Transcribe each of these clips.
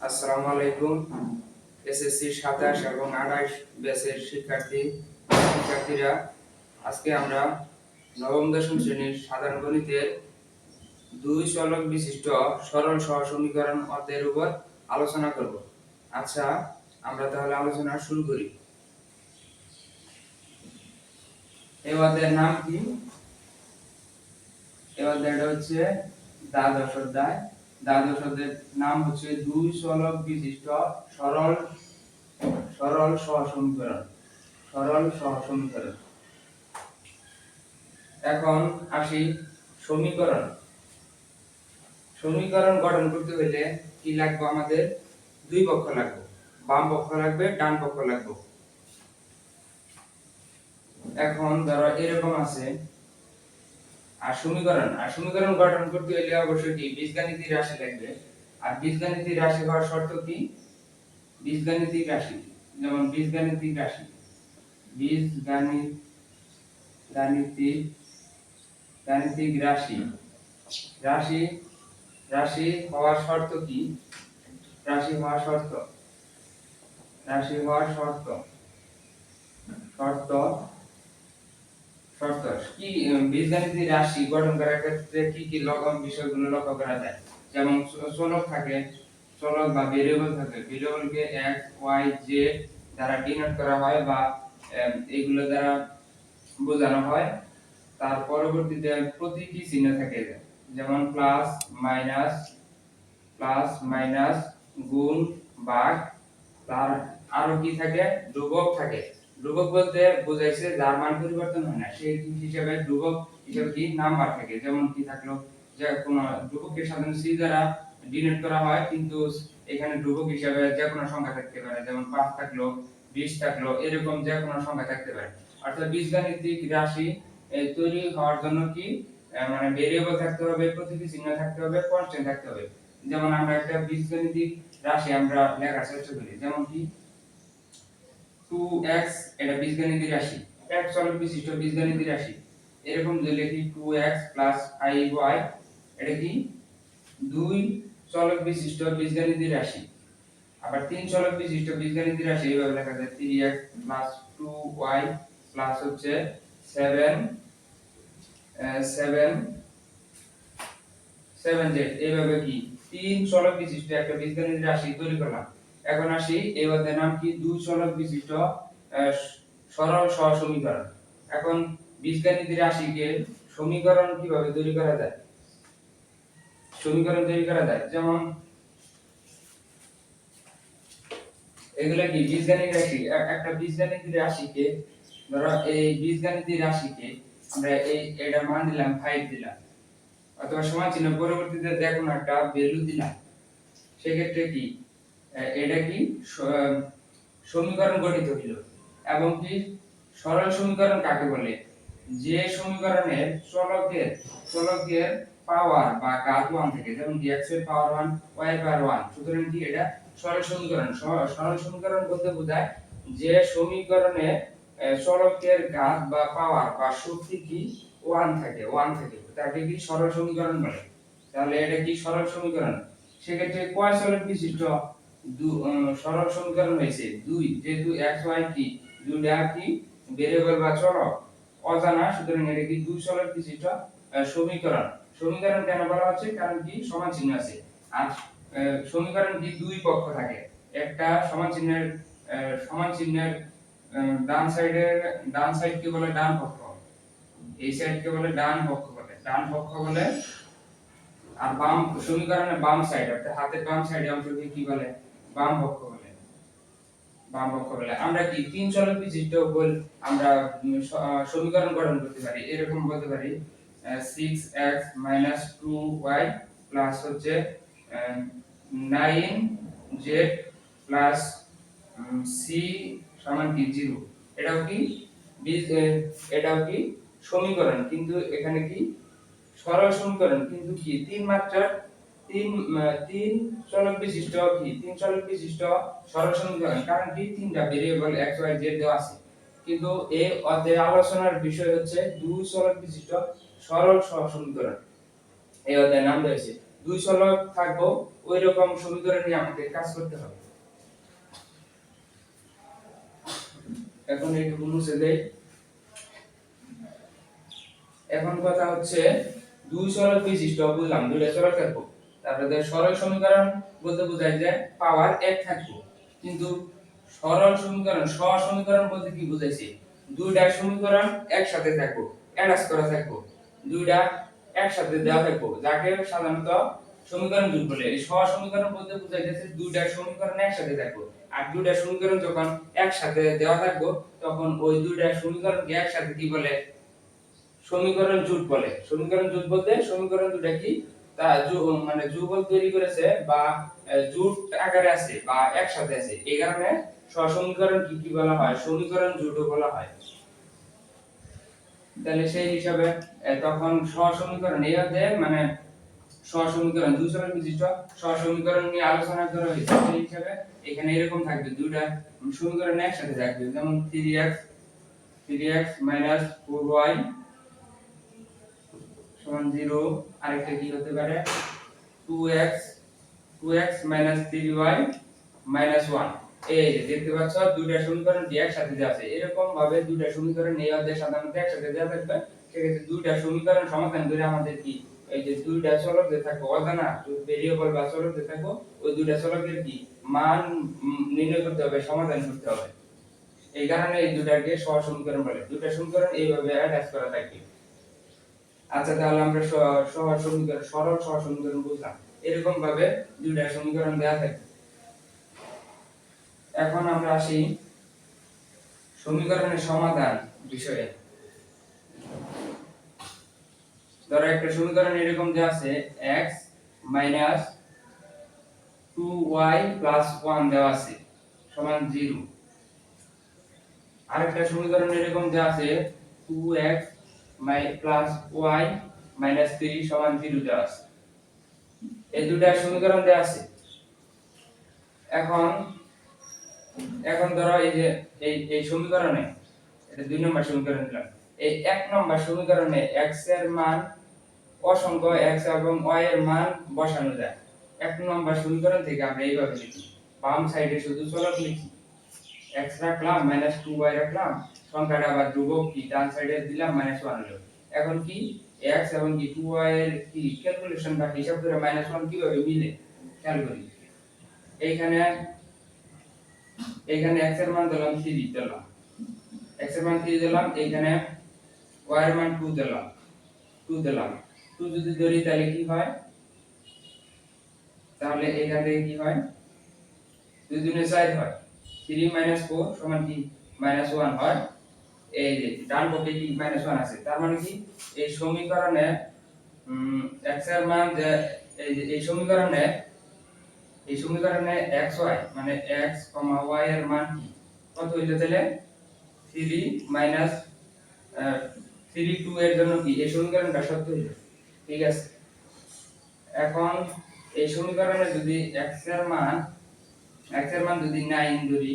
আসসালামু আলাইকুম। এসএসসি 27 এবং 28 ব্যাচের শিক্ষার্থীরা, আজকে আমরা নবম দশম শ্রেণীর সাধারণ গণিতের দুই চলক বিশিষ্ট সরল সহসমীকরণ অধ্যায়ের উপর আলোচনা করব। আচ্ছা, আমরা তাহলে আলোচনা শুরু করি। এই অধ্যায়ের নাম কি? এই অধ্যায়টা হচ্ছে দ্বাদশ অধ্যায়। দ্বাদশ অধ্যায়ের নাম হচ্ছে দুই চলক বিশিষ্ট সরল সরল সহসমীকরণ। সরল সহসমীকরণ। এখন আসি সমীকরণ। সমীকরণ গঠন করতে হলে কি লাগবে? আমাদের দুই পক্ষ লাগবে, বাম পক্ষ লাগবে, ডান পক্ষ লাগবে। এখন ধরো এরকম আছে, আর সমীকরণ গঠন করতে হলে অবশ্যই কি বীজগাণিতিক রাশি লাগবে। আর বীজগাণিতিক রাশি হওয়ার শর্ত কি? বীজগাণিতিক রাশি, যেমন বীজগাণিতিক রাশি, গাণিতিক রাশি রাশি রাশি হওয়ার শর্ত কি? রাশি হওয়ার শর্ত কি? বীজগাণিতিক রাশি গঠন করার ক্ষেত্রে কি কি বিষয়গুলো লক্ষ্য করা যায়? যেমন চলক থাকে, চলক বা ভেরিয়েবল থাকে, ভেরিয়েবলকে x y z দ্বারা ডিনোট করা হয় বা এগুলো দ্বারা বোঝানো হয়। তার পরবর্তীতে প্রতীকী চিহ্ন থাকে, যেমন প্লাস মাইনাস, গুণ, ভাগ। তার আরো কি থাকে? ধ্রুবক থাকে। ধ্রুবক বলতে বোঝাইছে যার মান পরিবর্তন হয় না, সেই হিসাবে ধ্রুবক হিসাবে কি নাম্বার থাকে। যেমন কি থাকলো, যে কোন ধ্রুবককে সাধারণত সি দ্বারা ডিনোট করা হয়, কিন্তু এখানে ধ্রুবক হিসাবে যে কোনো সংখ্যা থাকতে পারে, যেমন 5 থাকলো, 20 থাকলো, এরকম যে কোনো সংখ্যা থাকতে পারে। অর্থাৎ বীজগাণিতিক রাশি তৈরি হওয়ার জন্য কি মানে ভেরিয়েবল থাকতে হবে, প্রতীকী চিহ্ন থাকতে হবে, কনস্ট্যান্ট থাকতে হবে। যেমন আমরা একটা বীজগাণিতিক রাশি আমরা লেখার চেষ্টা করি, যেমন কি 2x, এটা বীজগাণিতিক রাশি, এক চলক বিশিষ্ট বীজগাণিতিক রাশি। এরকম যদি লিখি 2x 5y, এটা কি? দুই চলক বিশিষ্ট বীজগাণিতিক রাশি। আবার তিন চলক বিশিষ্ট বীজগাণিতিক রাশি এইভাবে লেখা যায় 3x 2y প্লাস হচ্ছে 7z। এইভাবে কি তিন চলক বিশিষ্ট একটা বীজগাণিতিক রাশি তৈরি করলাম। এখন আসি এই অধ্যায়ের নাম কি? দুই চলক বিশিষ্ট সরল সহসমীকরণ। এখন বীজগাণিতিক রাশিকে সমীকরণ কিভাবে তৈরি করা যায়? যেমন এগুলা কি বীজগাণিতিক রাশি। একটা বীজগাণিতিক রাশিকে ধরো, এই বীজগাণিতিক রাশিকে আমরা এটা মান দিলাম 5 দিলাম, অথবা সমান চিহ্ন পরবর্তীতে যে কোনো একটা ভ্যালু দিলাম, সেক্ষেত্রে কি এটা কি সমীকরণ গঠিত হইল। এবং কি সরল সমীকরণ কাকে বলে? যে সমীকরণের চলকের পাওয়ার বা ঘাত 1 থাকে, যেমন x এর পাওয়ার 1, y এর পাওয়ার 1। সুতরাং কি এটা সরল সমীকরণ। সরল সমীকরণ বলতে বোঝায় যে সমীকরণে চলকের ঘাত বা পাওয়ার বা শক্তি কি 1 থাকে, তাকে কি সরল সমীকরণ বলে। তাহলে এটা কি সরল সমীকরণ। সেক্ষেত্রে কয় চলক বিশিষ্ট সরল সমীকরণ হয়েছে? দুই। যেহেতু x y কি দুইটা কি ভেরিয়েবল বা চলক অজানা, সুতরাং এটা কি দুই চলক বিশিষ্ট সমীকরণ কেন বলা হচ্ছে? কারণ কি সমান চিহ্ন আছে। আর সমীকরণ কি দুই পক্ষ থাকে। একটা সমান চিহ্নের ডান সাইডকে বলে ডান পক্ষ, এই সাইডকে বলে ডান পক্ষ বলে। আর বাম সমীকরণের বাম সাইড, অর্থাৎ হাতের বাম সাইডে অংশকে কি বলে? বাম পক্ষ বলে। আমরা কি তিন চলক বিশিষ্ট আমরা সমীকরণ গঠন করতে পারি। এরকম বলতে পারি 6x 2y প্লাস হচ্ছে 9z প্লাস c সমান কি 0। এটাও কি সমীকরণ, কিন্তু এখানে কি সরল সমীকরণ, কিন্তু কি তিন চলক বিশিষ্ট সরল সমীকরণ। কারণ কি তিনটা ভেরিয়েবল x y z দেওয়া আছে। কিন্তু এই অধ্যায়ে আলোচনার বিষয় হচ্ছে দুই চলক বিশিষ্ট সরল সহসমীকরণ। এই অধ্যায়ের নাম দিয়েছে দুই চলক থাকবো ওই রকম সমীকরণ নিয়ে আমাদের কাজ করতে হবে। এখন এইটুকু মুছে দেই। এখন কথা হচ্ছে দুই চলক বিশিষ্ট বুঝলাম দুইটা চলক থাকবো, তারপরে সরল সমীকরণ বলতে বোঝায় যে পাওয়ার এক থাকবো, কিন্তু সরল সমীকরণ সমীকরণ বলতে কি বুঝাইছি দুইটা সমীকরণ একসাথে থাকবো, অ্যাটাচ করা থাকবো, দুইটা একসাথে দেওয়া থাকবো, যাকে সাধারণত সমীকরণ জোট বলে। এই সমীকরণ বলতে বোঝাইতেছে দুইটা সমীকরণ একসাথে থাকবো, আর দুইটা সমীকরণ যখন একসাথে দেওয়া থাকবো তখন ওই দুইটা সমীকরণকে একসাথে কি বলে, সমীকরণ জোট বলে। সমীকরণ জোট বলতে সমীকরণ দুটো কি তা মানে যুগল তৈরি করেছে বা জোট আকারে আছে বা একসাথে আছে, এই কারণে সহসমীকরণ কি বলা হয়, সমীকরণ জোটও বলা হয়। তাহলে সেই হিসাবে তখন সহসমীকরণ এই অধ্যায়ে মানে সহসমীকরণ দুই চলক বিশিষ্ট সহসমীকরণ নিয়ে আলোচনা করা হয়েছে। সেই হিসাবে এখানে এরকম থাকবে দুইটা সমীকরণ একসাথে থাকবে, যেমন 3x 4y সমান 0, আরেকটা কি হতে পারে 2x 3y 1। এই যে দেখতে পাচ্ছ দুইটা সমীকরণ যে একসাথে দেওয়া আছে, এরকম ভাবে দুইটা সমীকরণ এই অধ্যায়ে সাধারণত একসাথে দেওয়া থাকবে। সেক্ষেত্রে দুইটা সমীকরণ সমাধান করে আমাদের কি এই যে দুইটা চলক যে থাকবে অজানা ভেরিয়েবল বা চলক যে থাকবে ওই দুইটা চলকের কি মান নির্ণয় করতে হবে, সমাধান করতে হবে। এই কারণে এই দুটাকে সহসমীকরণ বলে। দুইটা সমীকরণ এইভাবে অ্যাটাচ করা থাকে। আচ্ছা, তাহলে আমরা সহজ সমীকরণ সরল সহজ সমীকরণ বুঝলাম, এরকম ভাবে দুইটা সমীকরণ দেওয়া থাকে। এখন আমরা আসি সমীকরণের সমাধান বিষয়ে। ধরো একটা সমীকরণ এরকম দেওয়া আছে x 2y 1 দেওয়া আছে সমান 0। আরেকটা সমীকরণ এরকম দেওয়া আছে 2x y 3 সমান 0 দেওয়া আছে। এই দুটো সমীকরণ দেওয়া আছে। এখন ধরো এই যে এই সমীকরণে এটা 2 নম্বর সমীকরণ দিলাম। এই 1 নম্বর সমীকরণে x এর মান অসংখ্য x এবং y এর মান বসানো যায়। 1 নম্বর সমীকরণ থেকে আমরা এইভাবে লিখি, বাম সাইডে শুধু চলক লিখি, x রাখলাম 2y রাখলাম, সংখ্যাটা আবার ধ্রুবক কি ডান সাইডে দিলাম 1 হলো। এখন কি x এবং কি 2y এর কি ক্যালকুলেশন বা হিসাব করে 1 কিভাবে মিলে খেয়াল করি। এইখানে x এর মান দিলাম 3 দিলাম, x এর মান 3 দিলাম, এইখানে y এর মান 2 দিলাম 2 যদি ধরি তাহলে কি হয়, তাহলে এখান থেকে কি হয় 2 দুনে 4 হয়, 3 4 সমান কি -1 হয়। এই যে ডান পক্ষে কি -1 আছে, তার মানে কি এই সমীকরণে x এর মান যে এই সমীকরণে xy মানে x, y এর মান কি কত হইলো, তাহলে 3 2 এর জন্য কি এই সমীকরণটা সত্য হইলো। ঠিক আছে, এখন এই সমীকরণে যদি x এর মান যদি 9 ধরি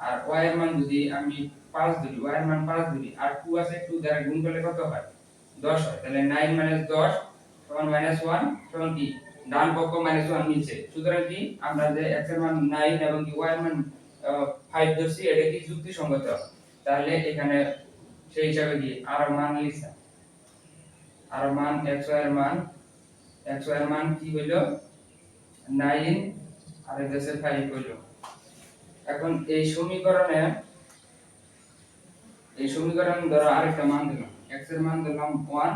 আর y এর মান যদি আমি 5 ধরি, y এর মান 5 ধরি আর 2 আছে, 2 দ্বারা গুণ করলে কত হয় 10 হয়। তাহলে 9 - 10 সমান -1 সমান কি ডান পক্ষ -1 নিচে। সুতরাং কি আমরা যে x এর মান 9 এবং কি y এর মান 5 ধরছি এটা কি যুক্তিসঙ্গত। তাহলে এখানে সেই হিসাবে কি আর মান লিখা, আর মান xy এর মান কি হইল 9 আর এই দেশে 5 হইল। এখন এই সমীকরণ ধরো আরেকটা মান দিলাম, x এর মান দিলাম 1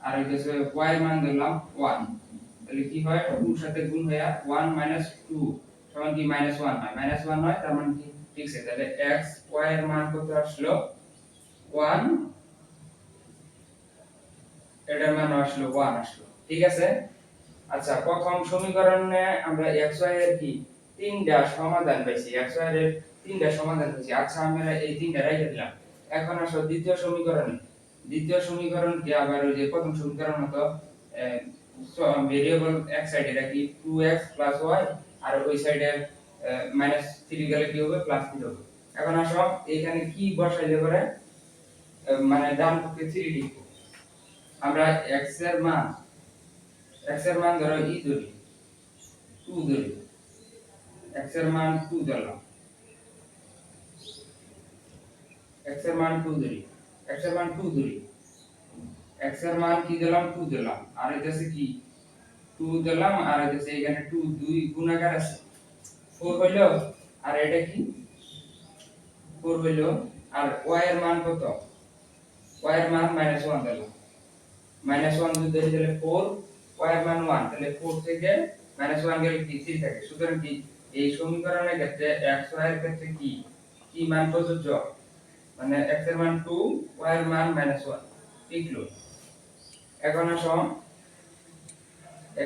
আর এই দেশে y এর মান দিলাম 1, তাহলে কি হয় 2 এর সাথে গুণ হয়ে 1 - 2 সমান কি -1 হয়, -1 হয় তার মানে কি ঠিক আছে। তাহলে x y এর মান কত আসলো 1, এটার মান আসলো 1 আসলো। ঠিক আছে। আচ্ছা, প্রথম সমীকরণে আমরা x y এর কি তিনটা সমাধান পাইছি, x y এর তিনটা সমাধান পাইছি। আচ্ছা, আমরা এই তিনটা রেখে দিলাম। এখন আসো দ্বিতীয় সমীকরণে। দ্বিতীয় সমীকরণ কি আবার ওই যে প্রথম সমীকরণ মতো ভেরিয়েবল x সাইডে রাখি 2x y আর ওই সাইডে -3 গেলে কি হবে +3 হবে। এখন আসো এখানে কি বসাইলে পরে মানে ডান পক্ষে 3 লিখব। আমরা x এর মান x এর মান ধরো ধরি 2 ধরি, x এর মান 2 ধরলাম, x এর মান 2 ধরি, x এর মান 2 ধরি, x এর মান কি দিলাম 2 দিলাম, আর এটা কি 2 দিলাম, আর এটা এখানে 2 2 গুণাকার আছে 4 হইলো, আর এটা কি 4 হইলো, আর y এর মান কত, y এর মান -1 দিলাম, -1 যদি ধরি তাহলে 4, y এর মান 1, তাহলে 4 থেকে -1 গেলে কি 3 থাকে। সুতরাং কি এই সমীকরণের ক্ষেত্রে x y এর ক্ষেত্রে কি কি মান প্রযোজ্য, মানে x এর মান 2, y এর মান -1 লিখলো। এখন আসো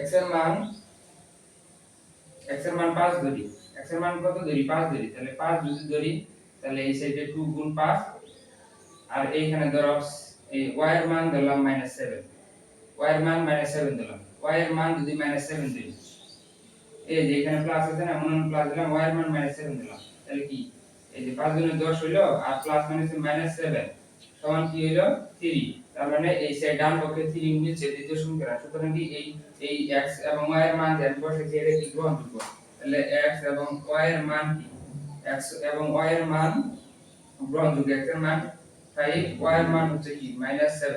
x এর মান 5 ধরি, x এর মান কত ধরি 5 ধরি, তাহলে 5 যদি ধরি তাহলে এই সাইডে 2 গুণ 5, আর এইখানে ধরো এই y এর মান ধরলাম -7, y এর মান -7 দিলাম, y এর মান যদি -7 দিই, এই যে এখানে প্লাস আছে না, মনে প্লাস দিলাম, y এর মান -7 দিলাম, তাহলে কি এই যে 5 গুণে 10 হইলো, আর প্লাস মাইনাসে -7 সমান কি হইলো 3, তার মানে এই সাইড ডান পক্ষে 3 মিলছে দ্বিতীয় সমীকরণ। সুতরাং কি এই x এবং y এর মান যেন বসেছে এটা কি গ্রহণযোগ্য, তাহলে x এবং y এর মান কি, x এবং y এর মান গ্রহণযোগ্য, x এর মান 5, y এর মান হচ্ছে কি -7,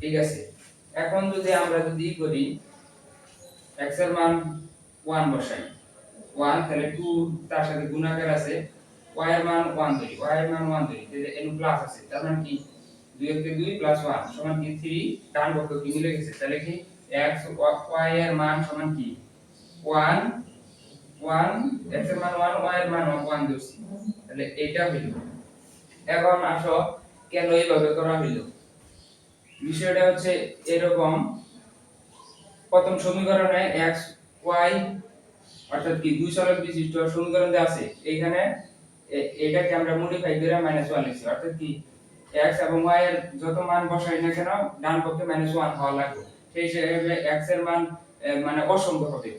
ঠিক আছে। এখন যদি আমরা যদি করি x এর মান 1 বসাই, 1 তাহলে 2 তার সাথে গুণাকার আছে, y এর মান 1 ধরি, y এর মান 1 ধরি, তাহলে এন প্লাস আছে, তার মানে কি 2 কে 2 প্লাস 1 সমান কি 3, ডান পক্ষ কি মিলে গেছে, তাহলে কি x y এর মান সমান কি 1 1, x এর মান 1, y এর মান 1 ধরছি, তাহলে এটা হইল। এখন আসো কেন এইভাবে করা হইল, বিষয়টা হচ্ছে এরকম, প্রথম সমীকরণে x y অর্থাৎ কি দুই চলক বিশিষ্ট সমীকরণ যে আছে এইখানে এটাকে আমরা মডিফাই করে -1 লিখছি, অর্থাৎ কি x এবং y এর যত মান বসাই না কেন ডান পক্ষে -1 হওয়া লাগবে, সেই হিসেবে x এর মান মানে অসংখ্য হবে,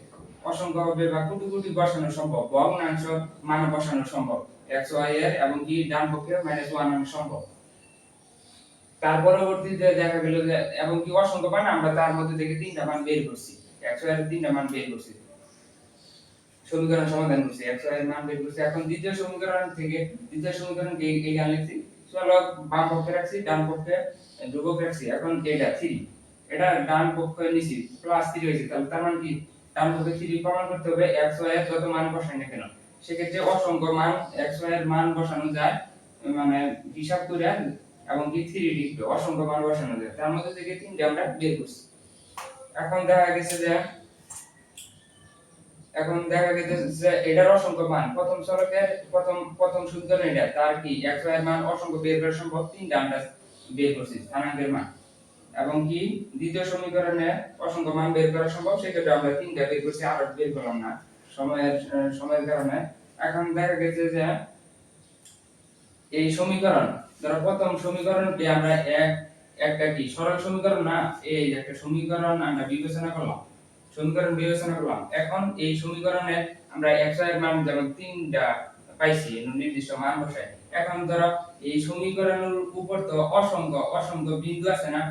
অসংখ্য হবে বা কোটি কোটি বসানো সম্ভব, ভগ্নাংশ মান বসানো সম্ভব x y এর, এবং কি ডান পক্ষে -1 আনা সম্ভব। তার পরবর্তীতে দেখা গেল যে এবং কি অসংখ্য মান আমরা তার মধ্যে থেকে তিনটা মান বের করছি, x y এর তিনটা মান বের করছি, সমীকরণ সমাধান করছি, x y এর মান বের করছি। এখন দ্বিতীয় সমীকরণ থেকে দ্বিতীয় সমীকরণকে এইখানে লিখছি, চলক বাম পক্ষে রাখছি, ডান পক্ষে ধ্রুবক রাখছি। এখন এটা 3, এটা ডান পক্ষে নিছি +3 হয়েছে, তাহলে তার মানে কি ডান পক্ষে 3 প্রমাণ করতে হবে x y এর যত মান বসাই না কেন, সেক্ষেত্রে অসংখ্য মান x y এর মান বসানো যায়, মানে হিসাব করে, এবং কি 3 লিখবে, অসংখ্য মান বসানো যায়, তার মধ্যে থেকে তিনটা আমরা বের করছি। এখন দেখা গেছে যে এটার অসংখ্য মান, প্রথম চলকের প্রথম সমীকরণ এটা, তার কি x y এর মান অসংখ্য বের করা সম্ভব, তিনটা আমরা বের করছি স্থানাঙ্কের মান, এবং কি দ্বিতীয় সমীকরণে অসংখ্য মান বের করা সম্ভব, সেক্ষেত্রে আমরা তিনটা বের করছি, আর বের করলাম না সময়ের কারণে। এখন দেখা গেছে যে এই সমীকরণ, ধরো প্রথম সমীকরণকে আমরা একটা কি সরল সমীকরণ না, এই একটা সমীকরণ আমরা বিবেচনা করলাম, সমীকরণ বিবেচনা করলাম। এখন এই সমীকরণে আমরা x y এর মান যেমন 3টা পাইছি নির্দিষ্ট মান বসাই। এখন ধরো এই সমীকরণের উপর তো অসংখ্য বিন্দু আছে না,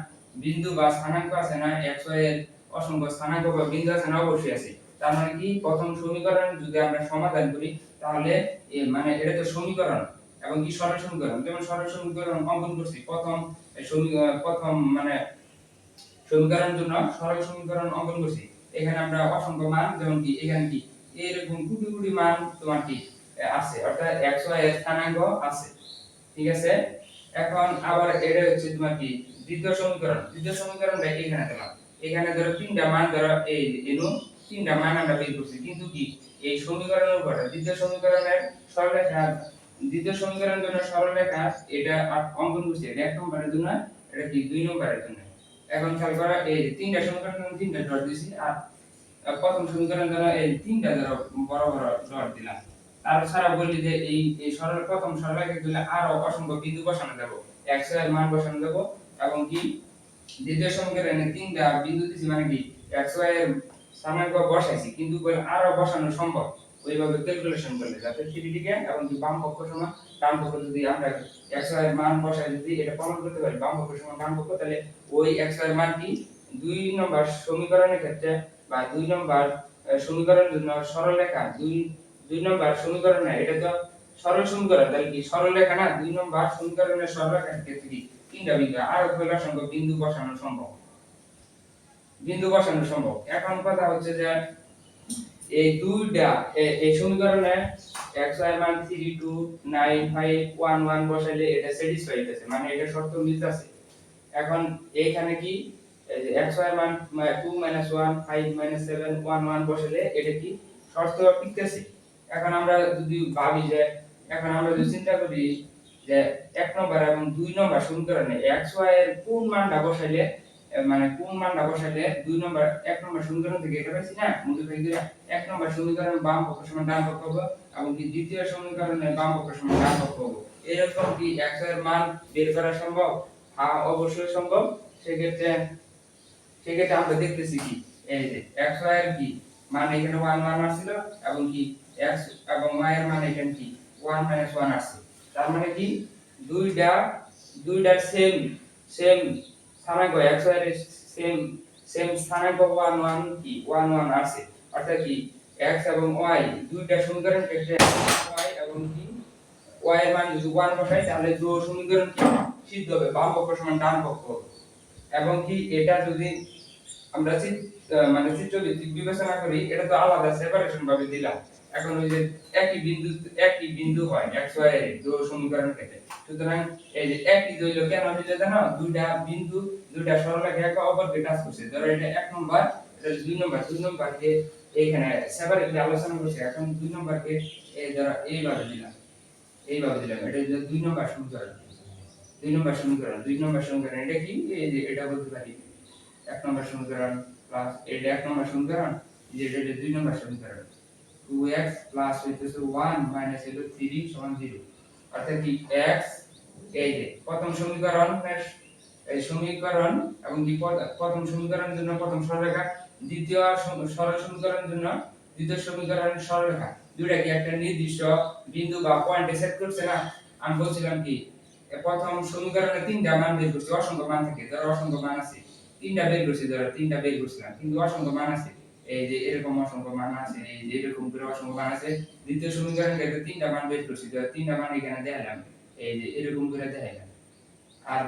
বিন্দু বা স্থানাঙ্ক আছে না, x y এর অসংখ্য স্থানাঙ্ক বা বিন্দু আছে না, অবশ্যই আছে। তার মানে কি প্রথম সমীকরণ যদি আমরা সমাধান করি তাহলে মানে এটা তো সমীকরণ এবং কি সরল সমীকরণ, যেমন সরল সমীকরণ অঙ্কন করছি, প্রথম মানে সমীকরণের জন্য সরল সমীকরণ অঙ্কন করছি, এখানে আমরা অসংখ্য মান, যেমন কি এখানে কি এরকম কোটি কোটি মান তোমার কি আছে, অর্থাৎ x y এর স্থানাঙ্ক আছে, ঠিক আছে। এখন আবার এটা হচ্ছে তোমার কি দ্বিতীয় সমীকরণটা এখানে দিলাম, এখানে ধরো তিনটা মান, ধরো এই এনো তিনটা মান আমরা বের করছি, কিন্তু কি এই সমীকরণের উপর দ্বিতীয় সমীকরণের জন্য সরলরেখা এটা অঙ্কন করছি, এটা 1 নম্বরের জন্য, এটা কি 2 নম্বরের জন্য। এখন খেয়াল করা এই তিনটা সমীকরণ তিনটা ডট দিছি, আর প্রথম সমীকরণ দ্বারা এই তিনটা দ্বারা বড় বড় ডট দিলাম। তাছাড়া বলি যে এই প্রথম সরলরেখা দিলে আরো অসংখ্য বিন্দু বসানো যাব, x এর মান বসানো যাব, এবং কি দ্বিতীয় সমীকরণে তিনটা বিন্দু দিছি, মানে কি x y এর স্থানাঙ্ক বসাইছি, কিন্তু আরো বসানো সম্ভব ওইভাবে ক্যালকুলেশন করলে, যাতে 3 কে এবং কি বাম পক্ষ সমান ডান পক্ষ, যদি আমরা x y এর মান বসাই যদি এটা প্রমাণ করতে পারি বাম পক্ষ সমান ডান পক্ষ, তাহলে ওই x y এর মান কি দুই নম্বর সমীকরণের ক্ষেত্রে বা দুই নম্বর সমীকরণের জন্য সরলরেখা দুই নম্বর সমীকরণে এটা তো সরল সমীকরণ, তাহলে কি সরলরেখা না, দুই নম্বর সমীকরণের সরলরেখার ক্ষেত্রে কি তিনটা বিন্দু আর উপরের সম্ভব বিন্দু বসানো সম্ভব, বিন্দু বসানো সম্ভব। এখন কথা হচ্ছে যে এই দুইটা এই সমীকরণে x y মান 3 2 9 5 1 1 বসাইলে এটা স্যাটিসফাই হইতেছে, মানে এটা শর্ত মিলতেছে। এখন এইখানে কি এই যে x y মান 2 1 5 7 1 1 বসাইলে এটা কি শর্ত টিকতেছে। এখন আমরা যদি ভাবি যে এখন আমরা যদি চিন্তা করি যে এক নম্বর এবং দুই নম্বর সমীকরণে x y এর কোন মানটা বসাইলে মানে কোন মানটা বসাইলে দুই নম্বর এক নম্বর সমীকরণ থেকে এটা পাইছি না মডিফাই করে এক নম্বর সমীকরণ বাম পক্ষ সমান ডান পক্ষ হবে এবং কি দ্বিতীয় সমীকরণে বাম পক্ষ সমান ডান পক্ষ হবে, এরকম কি x এর মান বের করা সম্ভব? হ্যাঁ অবশ্যই সম্ভব। সেক্ষেত্রে আমরা দেখতেছি কি এই যে x y এর কি মান এখানে 1 1 আসছিল এবং কি x এবং y এর মান এখানে কি 1 1 আসছে, তার মানে কি দুইটার সেম সেম স্থানাঙ্ক x y এর সেম সেম স্থানাঙ্ক 1 1 কি 1 1 আসছে, অর্থাৎ কি x এবং y দুইটা সমীকরণ ক্ষেত্রে y এবং কি y এর মান যদি 1 বসাই তাহলে দুটো সমীকরণ কি সিদ্ধ হবে, বাম পক্ষ সমান ডান পক্ষ হবে। এবং কি এটা যদি আমরা মানে চিত্রভিত্তিক বিবেচনা করি এটা তো আলাদা সেপারেশন ভাবে দিলাম। এখন ওই যে একই বিন্দু হয় x y এর দুটো সমীকরণ ক্ষেত্রে, সুতরাং এই যে একই দৈর্ঘ্য কেন হইলো জানো, দুইটা বিন্দু দুইটা সরলরেখা একে অপরকে টাচ করছে, ধরো এটা এক নম্বর এটা দুই নম্বরকে এইখানে সেপারেটলি আলোচনা করছে। এখন দুই নম্বরকে এই ধরো এইভাবে দিলাম এটা যে দুই নম্বর সমীকরণ এটা কি এই যে এটা বলতে পারি এক নম্বর সমীকরণ প্লাস এটা এক নম্বর সমীকরণ যে এটা দুই নম্বর সমীকরণ 2x প্লাস হইতেছে 1 মাইনাস হলো 3 সমান 0, অর্থাৎ কি x এই যে প্রথম এই সমীকরণ এবং কি প্রথম সমীকরণের জন্য প্রথম সরলরেখা, দ্বিতীয় সরল সমীকরণের জন্য দ্বিতীয় সমীকরণের সরলরেখা, দুইটা কি একটা নির্দিষ্ট বিন্দু বা পয়েন্টে সেট করছে না। আমি বলছিলাম কি প্রথম সমীকরণে তিনটা মান বের করছি, অসংখ্য মান থাকে, ধরো অসংখ্য মান আছে তিনটা বের করছি, ধরো তিনটা বের করছিলাম কিন্তু অসংখ্য মান আছে, এই যে এরকম অসংখ্য মান আছে, এই যে এরকম করে অসংখ্য মান আছে। দ্বিতীয় সমীকরণে একটা তিনটা মান বের করছি, ধরো তিনটা মান এখানে দেখালাম, এই যে এরকম করে দেখালাম। আর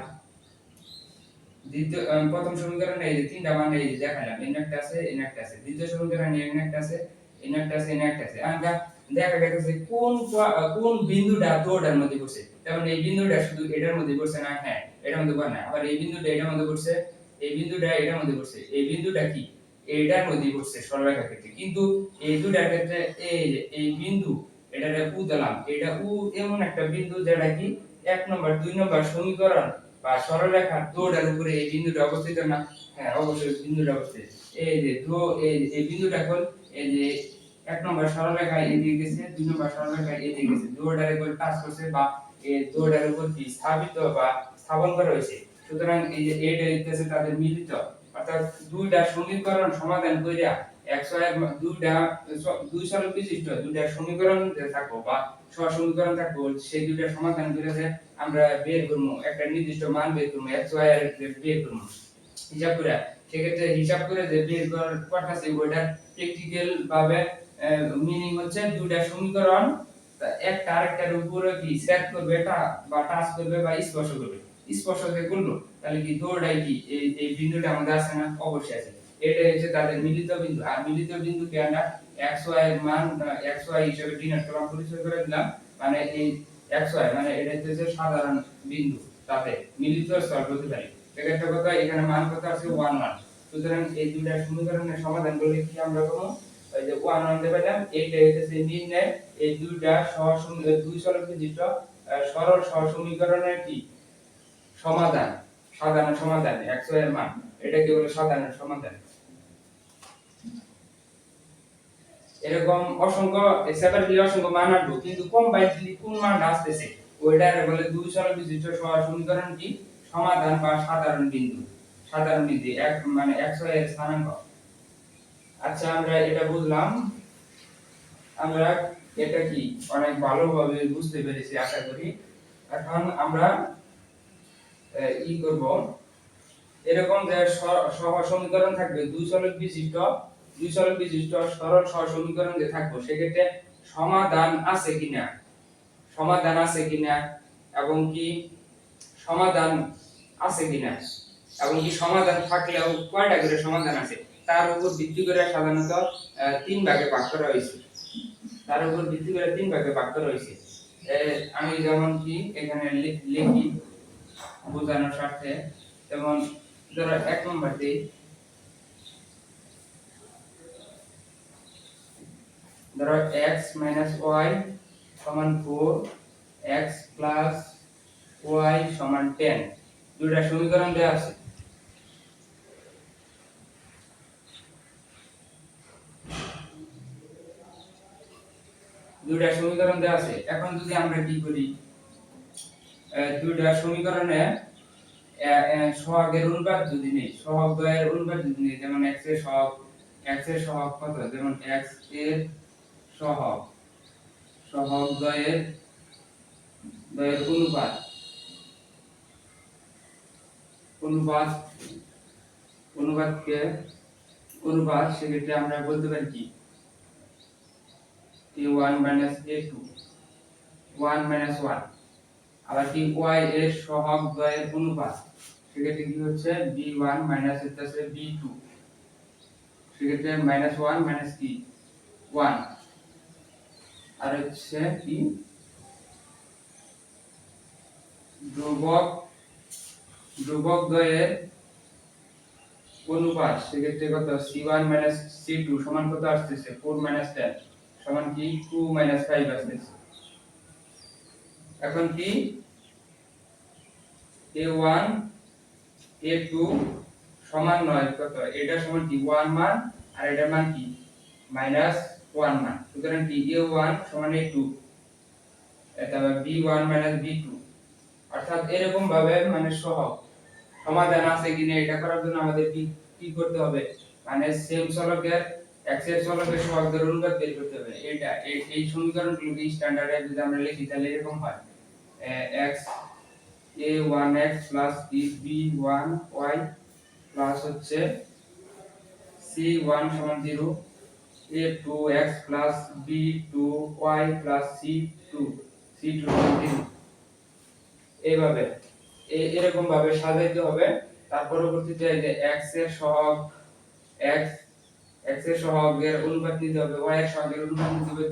দ্বিতীয় প্রথম সমীকরণে এই যে তিনটা মান এই যে দেখালাম, এখানে একটা আছে এখানে একটা আছে, দ্বিতীয় সমীকরণে এখানে একটা আছে এখানে একটা আছে এখানে একটা আছে। আমরা দেখা গেছে কোন বিন্দুটা দুটোর মধ্যে পড়ছে, যেমন এই বিন্দুটা শুধু এটার মধ্যে পড়ছে না, হ্যাঁ এটার মধ্যে পড়ে না, আবার এই বিন্দুটা এটার মধ্যে পড়ছে, এই বিন্দুটা এটার মধ্যে পড়ছে, এই বিন্দুটা কি এটার মধ্যে পড়ছে সরলরেখার ক্ষেত্রে, কিন্তু এই দুটার ক্ষেত্রে এই যে এই বিন্দু এটারে উ দিলাম, এটা উ এমন একটা বিন্দু যেটা কি এক নম্বর দুই নম্বর সমীকরণ বা সরলরেখার দুটার উপরে এই বিন্দুটা অবস্থিত না, হ্যাঁ অবশ্যই বিন্দুটা অবস্থিত। এই যে এই বিন্দুটা হল এই যে এক নম্বর সরলরেখা এদিকে গেছে, দুই নম্বর সরলরেখা এদিকে গেছে, দুটার উপর টাচ করছে বা এই দুটার উপর কি স্থাপিত বা স্থাপন করা হয়েছে। সুতরাং এই যে এটা হইতেছে তাদের মিলিত, অর্থাৎ দুইটা সমীকরণ সমাধান কইরা x y এর দুই সরল বিশিষ্ট দুইটা সমীকরণ থাকবো বা সহসমীকরণ থাকবো, সেই দুইটা সমাধান করে যে আমরা বের করবো একটা নির্দিষ্ট মান বের করবো x y এর বের করবো হিসাব করে। সেক্ষেত্রে হিসাব করে যে বের করতেছে ওইটার প্র্যাকটিক্যাল ভাবে মিনিং হচ্ছে দুইটা সমীকরণ একটা আরেকটার উপরে কি সেট করবে এটা বা টাচ করবে বা স্পর্শ করবে, স্পর্শ যে করলো তাহলে কি দৌড়াই কি এই বিন্দুটা আমাদের আছে না, অবশ্যই আছে। এটা হচ্ছে তাদের মিলিত বিন্দু, আর মিলিত বিন্দুকে আমরা x y এর মান x y হিসেবে ডিনোট করলাম, পরিচয় করে দিলাম, মানে এই x y মানে এটা হচ্ছে সাধারণ বিন্দু, তাতে মিলিত স্থল বলতে পারি। একটা কথা এখানে মান কত আছে 1 1, সুতরাং এই দুইটা সমীকরণের সমাধান করলে কি আমরা পাবো এই যে 1 1 তে পেলাম, এইটা হচ্ছে নির্ণয় এই দুইটা দুই সরল বিশিষ্ট সরল সহসমীকরণের কি সমাধান, সাধারণ সমাধান x y এর মান, এটাকে বলে সাধারণ সমাধান। এরকম অসংখ্য সেপারেটলি অসংখ্য মান আসবে, কিন্তু কম্বাইন্ডলি কোন মান আসতেছে ওইটার বলে দুই সরল বিশিষ্ট সহসমীকরণ কি সমাধান বা সাধারণ বিন্দু, এক মানে x y এর স্থানাঙ্ক। আচ্ছা আমরা এটা বুঝলাম, আমরা এটা কি অনেক ভালোভাবে বুঝতে পেরেছি আশা করি। এখন আমরা ই করব এরকম যে সহ সমীকরণ থাকবে দুই চলক বিশিষ্ট সরল সহ সমীকরণ যে থাকবে সেক্ষেত্রে সমাধান আছে কিনা এবং কি সমাধান আছে কিনা এবং কি সমাধান থাকলেও কয়টা করে সমাধান আছে তার উপর ভিত্তি করে সাধারণত তিন ভাগে ভাগ করা হয়েছে আমি যেমন কি এখানে লিখি বোঝানোর স্বার্থে। যেমন ধরো এক নম্বর দিই, ধরো x y সমান 4, x plus y সমান 10, দুইটা সমীকরণ দেওয়া আছে। এখন যদি আমরা কি করি, দুইটা সমীকরণে সহগের অনুপাত যদি নেই, সহগ দ্বয়ের অনুপাত যদি নেই, যেমন x এর সহগ কত, যেমন x এর সহগ দ্বয়ের অনুপাত সেক্ষেত্রে আমরা বলতে পারি কি a1 a2 1 1। আবার কি y এর সহগ দ্বয়ের অনুপাত সেক্ষেত্রে কি হচ্ছে b1 হচ্ছে b2, সেক্ষেত্রে -1 কি 1। আর হচ্ছে কি ধ্রুবক দ্বয়ের অনুপাত সেক্ষেত্রে কত c1 c2 সমান কত আসছে 4 10 সমান কি 2 5 আসছে। এখন কি a1 a2 সমান নয় কত, এটা সমান কি 1 মান আর এটার মান কি -1 মান, সুতরাং কি a1 সমান a2 তারপর b1 b2, অর্থাৎ এরকম ভাবে মানে সহগ সমাধান আছে কিনা এটা করার জন্য আমাদের কি করতে হবে, মানে সেম চলকের x এর চলকের সহগের অনুপাত বের করতে হবে। এটা এই সমীকরণগুলোকে স্ট্যান্ডার্ডে যদি আমরা লিখি তাহলে এরকম হয় x a1x plus b1y plus হচ্ছে c1 সমান 0, a2x plus b2y plus c2 সমান 0। এইভাবে এরকম ভাবে সাজাইতে হবে। তার পরবর্তীতে এই যে x এর সহগের অনুপাত নিতে হবে, y এর সহগের অনুপাত নিতে হবে,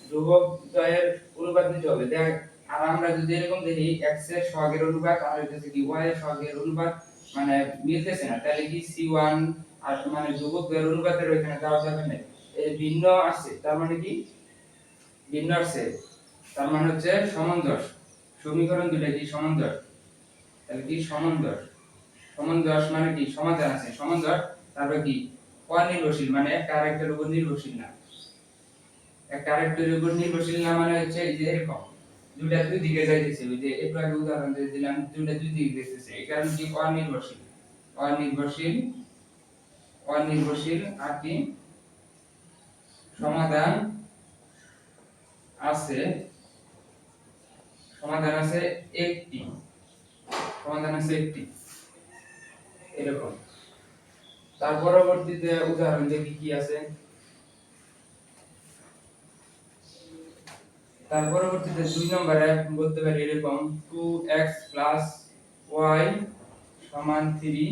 ধ্রুবক দ্বয়ের অনুপাত নিতে হবে। দেখ আর আমরা যদি এরকম দেখি x এর সহগের অনুপাত আর হচ্ছে কি y এর সহগের অনুপাত মানে মিলতেছে না, তাহলে কি c1 আর মানে ধ্রুবক দ্বয়ের অনুপাতের ওইখানে যাওয়া যাবে না, এই ভিন্ন আছে, তার মানে কি ভিন্ন আছে, তার মানে হচ্ছে সামঞ্জস্য। সমীকরণ দুটো কি সামঞ্জস্য, তাহলে কি সামঞ্জস্য মানে কি সমাধান আছে সামঞ্জস্য। তারপর কি অনির্ভরশীল মানে একটা আরেকটার উপর নির্ভরশীল না, একটা আরেকটার উপর নির্ভরশীল না মানে হচ্ছে এই যে এরকম দুইটা দুই দিকে যাইতেছে, ওই যে একটু আগে উদাহরণ দিয়ে দিলাম দুইটা দুই দিকে যাইতেছে, এই কারণে কি অনির্ভরশীল আর কি সমাধান আছে একটি এরকম। তার পরবর্তীতে উদাহরণ দেখি কি আছে, তার পরবর্তীতে 2 নম্বরে বলতে পারি এরকম 2x plus y সমান 3,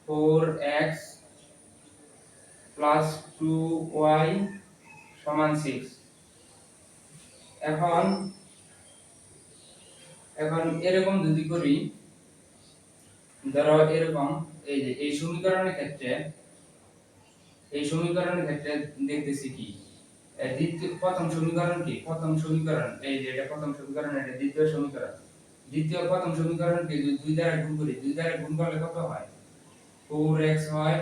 4x plus 2y সমান 6। এখন এরকম যদি করি, ধরো এরকম এই যে এই সমীকরণের ক্ষেত্রে দেখতেছি কি প্রথম সমীকরণ কি এই যে এটা প্রথম সমীকরণ, এটা প্রথম সমীকরণকে যদি 2 দ্বারা গুণ করি, 2 দ্বারা গুণ করলে কত হয় 4x হয়,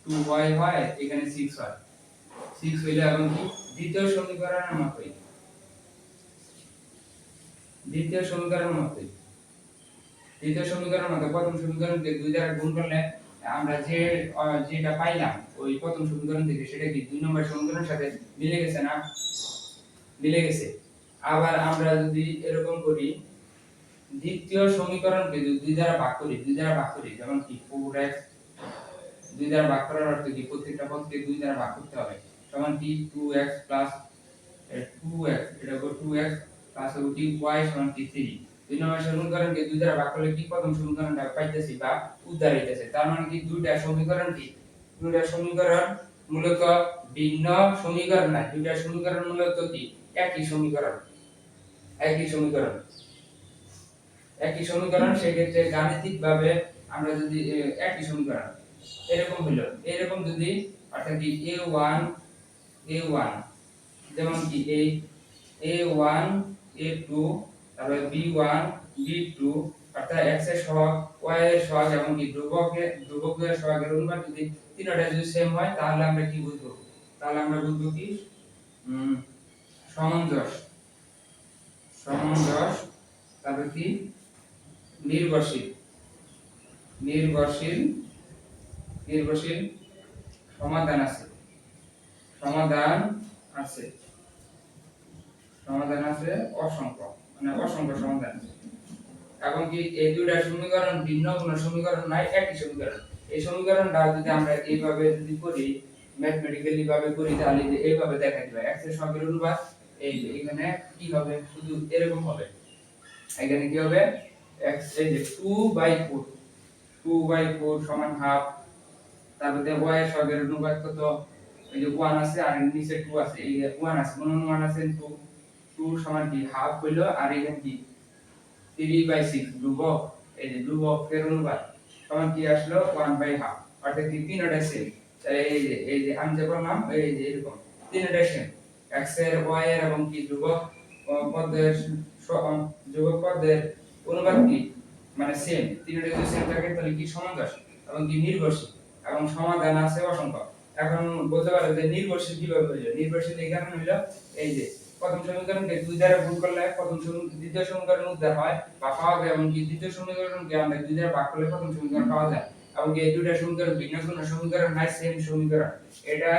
2y হয়, এখানে 6 হয়। 6 হইলে এখন কি দ্বিতীয় সমীকরণের মতই প্রথম সমীকরণকে 2 দ্বারা গুণ করলে আমরা যেটা পাইলাম ওই প্রথম সমীকরণ থেকে সেটা কি 2 নম্বর সমীকরণের সাথে মিলে গেছে। আবার আমরা যদি এরকম করি দ্বিতীয় সমীকরণকে যদি 2 দ্বারা ভাগ করি যেমন কি 4x 2 দ্বারা ভাগ করার অর্থ কি প্রত্যেকটা পদকে 2 দ্বারা ভাগ করতে হবে সমান কি 2x প্লাস 2x এটা হবে 2x প্লাস হবে কি y সমান কি 3 দুই নম্বর সমীকরণকে 2 দ্বারা ভাগ করলে কি প্রথম সমীকরণটা পাইতেছি বা উদ্ধার হইতেছে তার মানে কি দুইটা সমীকরণ মূলত ভিন্ন সমীকরণ না দুইটা সমীকরণ মূলত কি একই সমীকরণ সেক্ষেত্রে গাণিতিকভাবে আমরা যদি একই সমীকরণ এরকম যদি অর্থাৎ কি a1 যেমন কি এই a1 a2 তারপরে b1 b2 অর্থাৎ x এর সহগ y এর সহগ এবং কি ধ্রুবকের সহগের অনুপাত যদি তিনটা যদি সেম হয় তাহলে আমরা কি বুঝবো কি সামঞ্জস্য তারপর কি নির্ভরশীল সমাধান আছে অসংখ্য সমাধান আছে এবং কি এই দুইটা সমীকরণ ভিন্ন কোনো সমীকরণ নাই একই সমীকরণ এই সমীকরণটা যদি আমরা এইভাবে যদি করি ম্যাথমেটিক্যালি ভাবে করি তাহলে যে এইভাবে দেখা দিবে x এর সহগের অনুপাত এখানে কি হবে শুধু এরকম হবে এখানে কি হবে x এই যে 2/4 সমান হাফ তারপরে y এর সহগের অনুপাত কত এই যে 1 আছে আর নিচে 2 আছে এই 1 আছে 1 আছে 2 সমান কি হাফ হইলো আর এখানে কি 3/6 ধ্রুবক এই যে ধ্রুবকের অনুপাত সমান কি আসলো 1/2 অর্থাৎ কি তিনটা সেম এই যে আমি যে বললাম এই যে এরকম তিনটা সেম x এর y এর এবং কি ধ্রুবক পদের অনুপাত কি মানে সেম তিনটা যদি সেম থাকে তাহলে কি সামঞ্জস্য এবং কি নির্ভরশীল এবং সমাধান আছে অসংখ্য এখন বলতে পারো যে নির্ভরশীল কিভাবে হইলো নির্ভরশীল এই কারণে হইলো এই যে প্রথম সমীকরণকে 2 দ্বারা গুণ করলে দ্বিতীয় সমীকরণ উদ্ধার হয় বা পাওয়া যায় এবং কি দ্বিতীয় সমীকরণকে আমরা 2 দ্বারা ভাগ করলে প্রথম সমীকরণ পাওয়া যায় এবং এই দুইটা সমীকরণ ভিন্ন কোনো সমীকরণ নাই সেম সমীকরণ এটা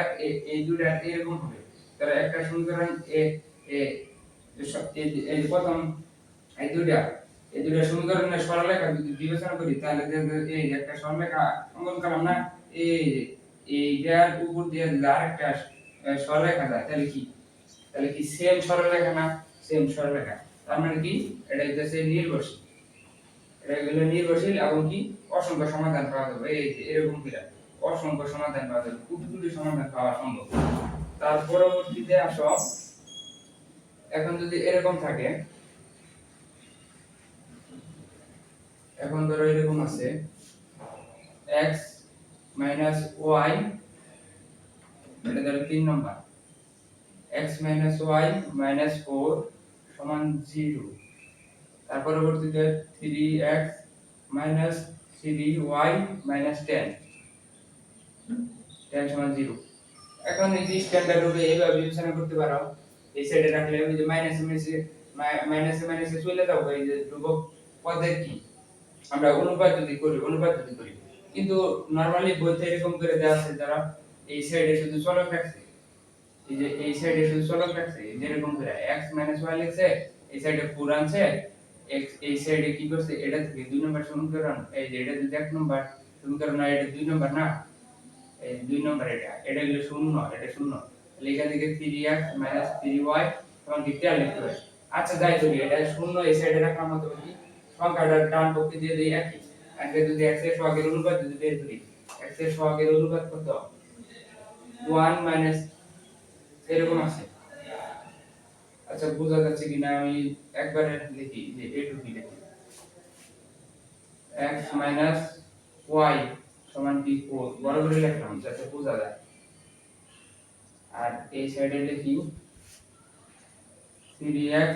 এই দুইটা এরকম হবে তাহলে একটা সমীকরণ এই প্রথম এই দুইটা সমীকরণের সরলরেখা যদি বিবেচনা করি তাহলে এই একটা সরলরেখা অঙ্কন করলাম না এইটার উপর দিয়ে আরেকটা সরলরেখা যায় তাহলে কি সেম সরলরেখা না সেম সরলরেখা তার মানে কি এটা হচ্ছে নির্ভরশীল এবং কি অসংখ্য সমাধান পাওয়া যাবে এই যে এরকম কিরা অসংখ্য সমাধান পাওয়া যাবে কোটি সমাধান পাওয়া সম্ভব তার পরবর্তীতে আসো এখন যদি এরকম থাকে এখন ধরো এরকম আছে x y এটা ধরো 3 নাম্বার x y 4 সমান 0 তার পরবর্তীতে 3x 3y 10 সমান 0 এখন এই যে স্ট্যান্ডার্ড রূপে এইভাবে বিবেচনা করতে পারো এই সাইডে রাখলে ওই যে মাইনাসে চলে যাও এই যে ধ্রুবক পদের কি আমরা অনুপাত যদি করি কিন্তু নরমালি বইতে এরকম করে দেওয়া আছে যারা এই সাইডে শুধু চলক রাখছে এই যে এই সাইডে শুধু চলক রাখছে যেরকম করে x y লিখছে এই সাইডে 4 আনছে x এই সাইডে কি করছে এটা থেকে 2 নম্বর সমীকরণ এই যে এটা যদি 1 নম্বর সমীকরণ না এটা 2 নম্বর না এই 2 নম্বর এটা হলো 0 এটা 0 তাহলে এখান থেকে 3x 3y তখন কি 10 লিখতে হবে আচ্ছা যাই তো এটা 0 এই সাইডে রাখলাম তো কি সংখ্যাটা ডান পক্ষে দিয়ে দেই একই আর যদি x এর সহগের অনুপাত যদি বের করি x এর সহগের অনুপাত কত 1 মাইনাস এরকম আছে আচ্ছা বোঝা যাচ্ছে কিনা আমি একবারে লিখি যে a2 কি লিখি x y সমান কি 4 বড় করে লিখলাম যাতে বোঝা যায় আর এই সাইডে লিখি 3x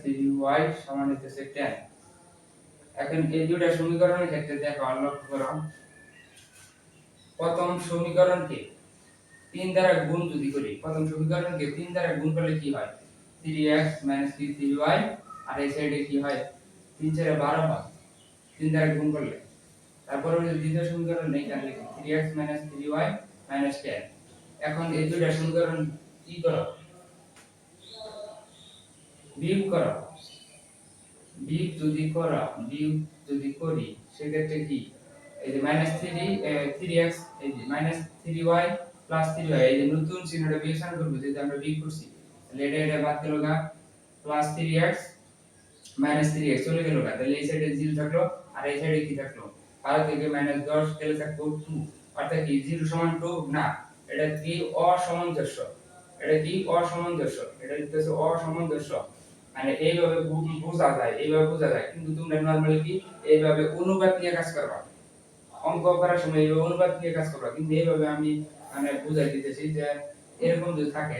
3y সমান হচ্ছে 10 এখন এই দুইটা সমীকরণের ক্ষেত্রে দেখো লক্ষ্য করো প্রথম সমীকরণকে 3 দ্বারা গুণ যদি করি প্রথম সমীকরণকে 3 দ্বারা গুণ করলে কি হয় 3x 3y আর এই সাইডে কি হয় 3 4 12 হয় 3 দ্বারা গুণ করলে তারপর দ্বিতীয় সমীকরণ নেই তাহলে 3x 3y 10 এখন এই দুইটা সমীকরণ কি করো বিয়োগ করো বিয়োগ যদি করি সেক্ষেত্রে কি এই যে -3 3x এই যে -3y 3y এই যে নতুন চিহ্নটা বিয়োজন করব যেটা আমরা বিয়োগ করছি তাহলে এটা বাদ গেল গা +3x -3x চলে গেল গা তাহলে এই সাইডে 0 থাকলো আর এই সাইডে কি থাকলো 5 থেকে -10 গেলে থাকলো 2 অর্থাৎ কি 0 সমান 2 না এটা কি অসামঞ্জস্য এটা কি অসামঞ্জস্য এটা হচ্ছে অসামঞ্জস্য মানে এইভাবে বোঝা যায় কিন্তু তোমরা নরমালি কি এইভাবে অনুপাত নিয়ে কাজ করবা অঙ্ক করার সময় এইভাবে অনুপাত নিয়ে কাজ করবা কিন্তু এইভাবে আমি মানে বুঝাই দিতেছি যে এরকম যদি থাকে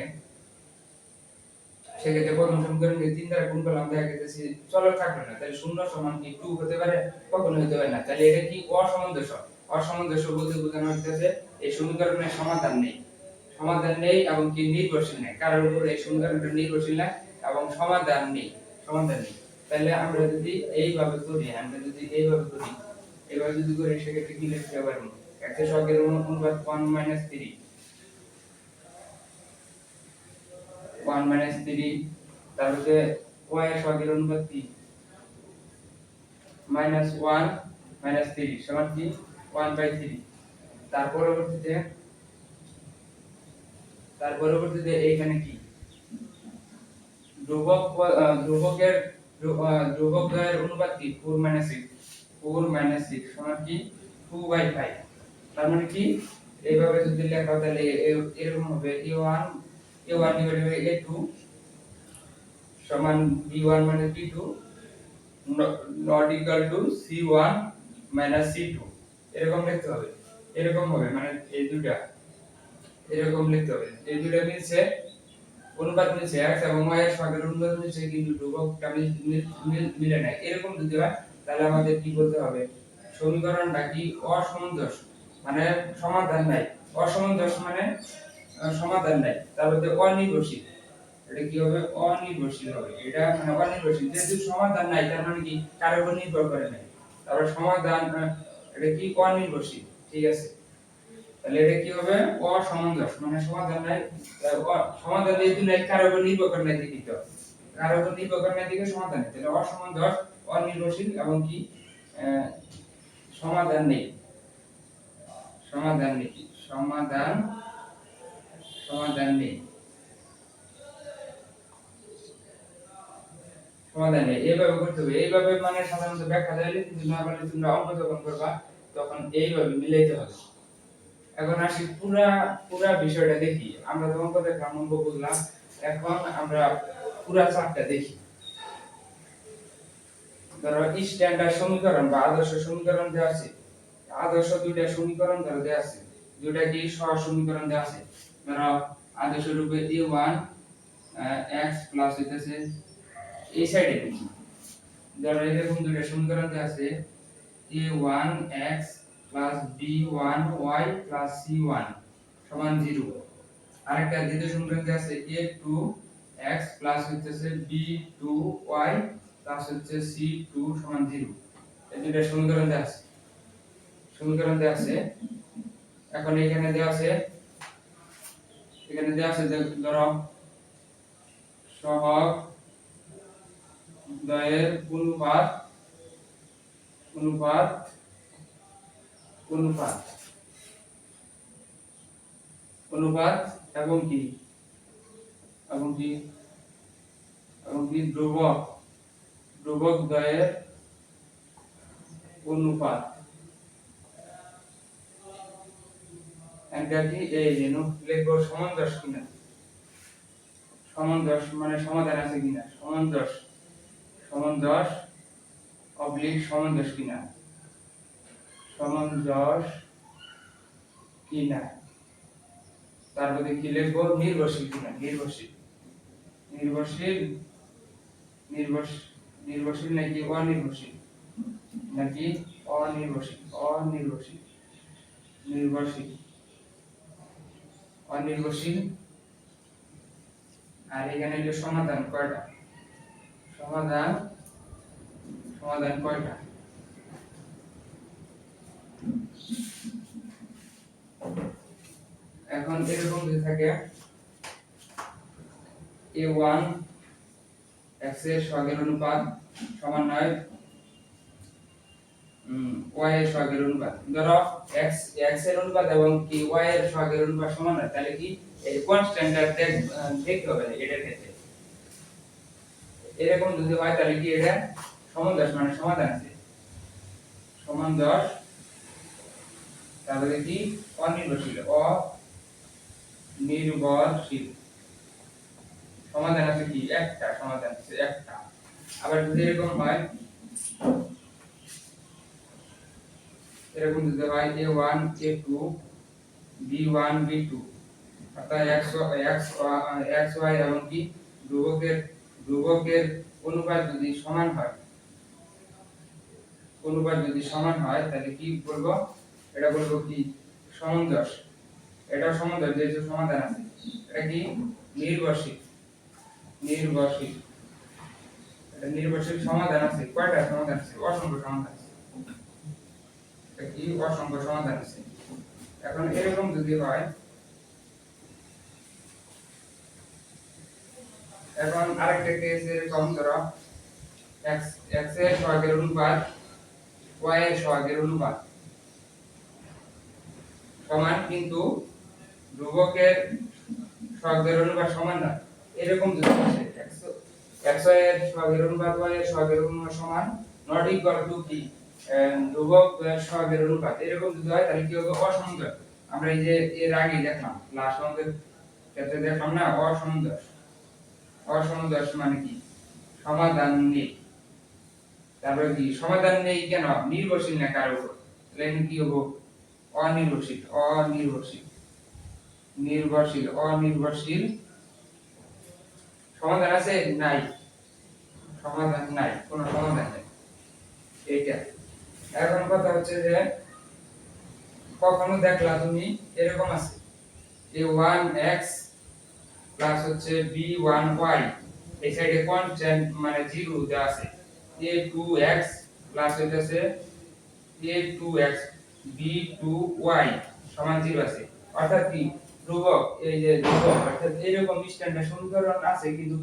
সেক্ষেত্রে প্রথম সমীকরণকে 3 দ্বারা গুণ করলাম দেখা গেছে চলক থাকবে না তাহলে 0 সমান কি 2 হতে পারে কখনো হতে পারে না তাহলে এটা কি অসামঞ্জস্য বলতে বোঝানো হচ্ছে এই সমীকরণের সমাধান নেই এবং কি নির্ভরশীল নেই কারোর উপর এই সমীকরণটা নির্ভরশীল না এবং সমাধান নেই তাহলে আমরা যদি এইভাবে করি এইভাবে যদি করি সেক্ষেত্রে কি লিখতে পারবো একটা সহগের অনুপাত 1 3 1 3 তারপরে y এর সহগের অনুপাত কি -1 3 সমান কি 1/3 তার পরবর্তীতে এইখানে কি ধ্রুবকের অনুপাত কি 4 6 সমান কি 2/5 তার মানে কি এইভাবে যদি লেখা হয় তাহলে এরকম হবে a1 divided by a2 সমান b1 minus b2 not equal to c1 minus c2 এরকম হবে মানে এই দুটো এরকম লিখতে হবে এই দুটো মিলছে অনুপাত মিলছে x এবং y এর সহগের অনুপাত মিলছে কিন্তু ধ্রুবকটা মিলে না এরকম যদি হয় তাহলে আমাদের কি বলতে হবে সমীকরণটা কি অসামঞ্জস্য মানে সমাধান নাই অসামঞ্জস্য মানে সমাধান নাই তারপরে অনির্ভরশীল এটা কি হবে অনির্ভরশীল হবে এটা মানে অনির্ভরশীল যেহেতু সমাধান নাই তার মানে কি কারোর উপর নির্ভর করে না তারপর সমাধান এটা কি অনির্ভরশীল ঠিক আছে তাহলে এটা কি হবে অসামঞ্জস্য মানে সমাধান নাই সমাধান যেহেতু নাই কারোর উপর নির্ভর করে না দিতে হবে কারোর উপর নির্ভর করে না দিকে সমাধান নেই তাহলে অসামঞ্জস্য অনির্ভরশীল এবং কি সমাধান নেই সমাধান নেই সমাধান নেই এইভাবে করতে হবে এইভাবে মানে সাধারণত ব্যাখ্যা দিলে কিন্তু নরমালি তোমরা অঙ্ক যখন করবা তখন এইভাবে মিলাইতে হবে এখন আসি পুরা বিষয়টা দেখি আমরা তো অঙ্ক দেখলাম অঙ্ক বুঝলাম এখন আমরা পুরা চাপটা দেখি ধরো স্ট্যান্ডার্ড সমীকরণ বা আদর্শ সমীকরণ দেওয়া আছে আদর্শ দুইটা সমীকরণ ধরো দেওয়া আছে দুইটা কি সহজ সমীকরণ দেওয়া আছে ধরো আদর্শ রূপে a1 x প্লাস হইতাছে এই সাইডে দেখি ধরো এরকম দুইটা সমীকরণ দেওয়া আছে a1x plus b1y plus c1 সমান 0 আরেকটা দ্বিতীয় সমীকরণ দেওয়া আছে a2x প্লাস হইতাছে b2y প্লাস হচ্ছে c2 সমান 0 এই দুইটা সমীকরণ দেওয়া আছে এখন এখানে দেওয়া আছে যে ধরো সহগ দ্বয়ের অনুপাত এবং কি ধ্রুবক দ্বয়ের অনুপাত এটা কি এই যে লিখব সামঞ্জস্য কিনা সামঞ্জস্য মানে সমাধান আছে কিনা সামঞ্জস্য কিনা তারপরে কি লিখব নির্ভরশীল কিনা নির্ভরশীল নাকি অনির্ভরশীল আর এখানে হলো সমাধান কয়টা এখন এরকম যদি থাকে a1 x এর সহগের অনুপাত সমান নয় y এর সহগের অনুপাত। ধরো x এর অনুপাত এবং কি y এর সহগের অনুপাত সমান হয়, তাহলে কি এই কনস্ট্যান্টটা দেখতে হবে এটার ক্ষেত্রে। এরকম যদি হয় তাহলে কি এটা সমদশ মানে সমাধান আছে সমদশ, তাহলে কি অনির্ভরশীল অনির্ভরশীল সমাধান আছে কি একটা, সমাধান আছে একটা। আবার যদি এরকম হয়, এরকম যদি হয় a1 a2 b1 b2, অর্থাৎ x y এবং কি ধ্রুবকের অনুপাত যদি সমান হয়, তাহলে কি বলবো, এটা বলবো কি সমঞ্জস। এটা সমঞ্জস, যেহেতু সমাধান আছে। এটা কি নির্ভরশীল, এটা নির্ভরশীল সমাধান আছে। কয়টা সমাধান আছে? অসংখ্য সমাধান আছে। এটা কি অসংখ্য সমাধান আছে। এখন এরকম যদি হয়, এখন আরেকটা কেস এরকম, ধরো x এর সহগের অনুপাত y এর সহগের অনুপাত সমান, কিন্তু ধ্রুবকের সহগের অনুপাত সমান না। এরকম যদি আসে x y এর সহগের অনুপাত y এর সহগের অনুপাত সমান, নট ইকুয়াল টু কি ধ্রুবক সহগের অনুপাত, এরকম যদি হয় তাহলে কি হবে অসমঞ্জস। আমরা এই যে এর আগে দেখলাম লাস্ট অঙ্কের ক্ষেত্রে দেখলাম না, অসমঞ্জস মানে কি সমাধান নেই। তারপরে কি সমাধান নেই কেন? নির্ভরশীল না কার উপর, তাহলে কি হবে অনির্ভরশীল সমাধান আছে নাই, সমাধান নাই, কোনো সমাধান নেই এইটা। এখন কথা হচ্ছে যে কখনো দেখলা তুমি এরকম আছে a1x প্লাস হচ্ছে b1y, এই সাইডে কনস্ট্যান্ট মানে 0 দেওয়া আছে, a2x প্লাস হইতাছে a2x b2y সমান 0 আছে। অর্থাৎ কি ধ্রুবক, এই যে ধ্রুবক, অর্থাৎ এরকম স্ট্যান্ডার্ড সমীকরণ আছে, কিন্তু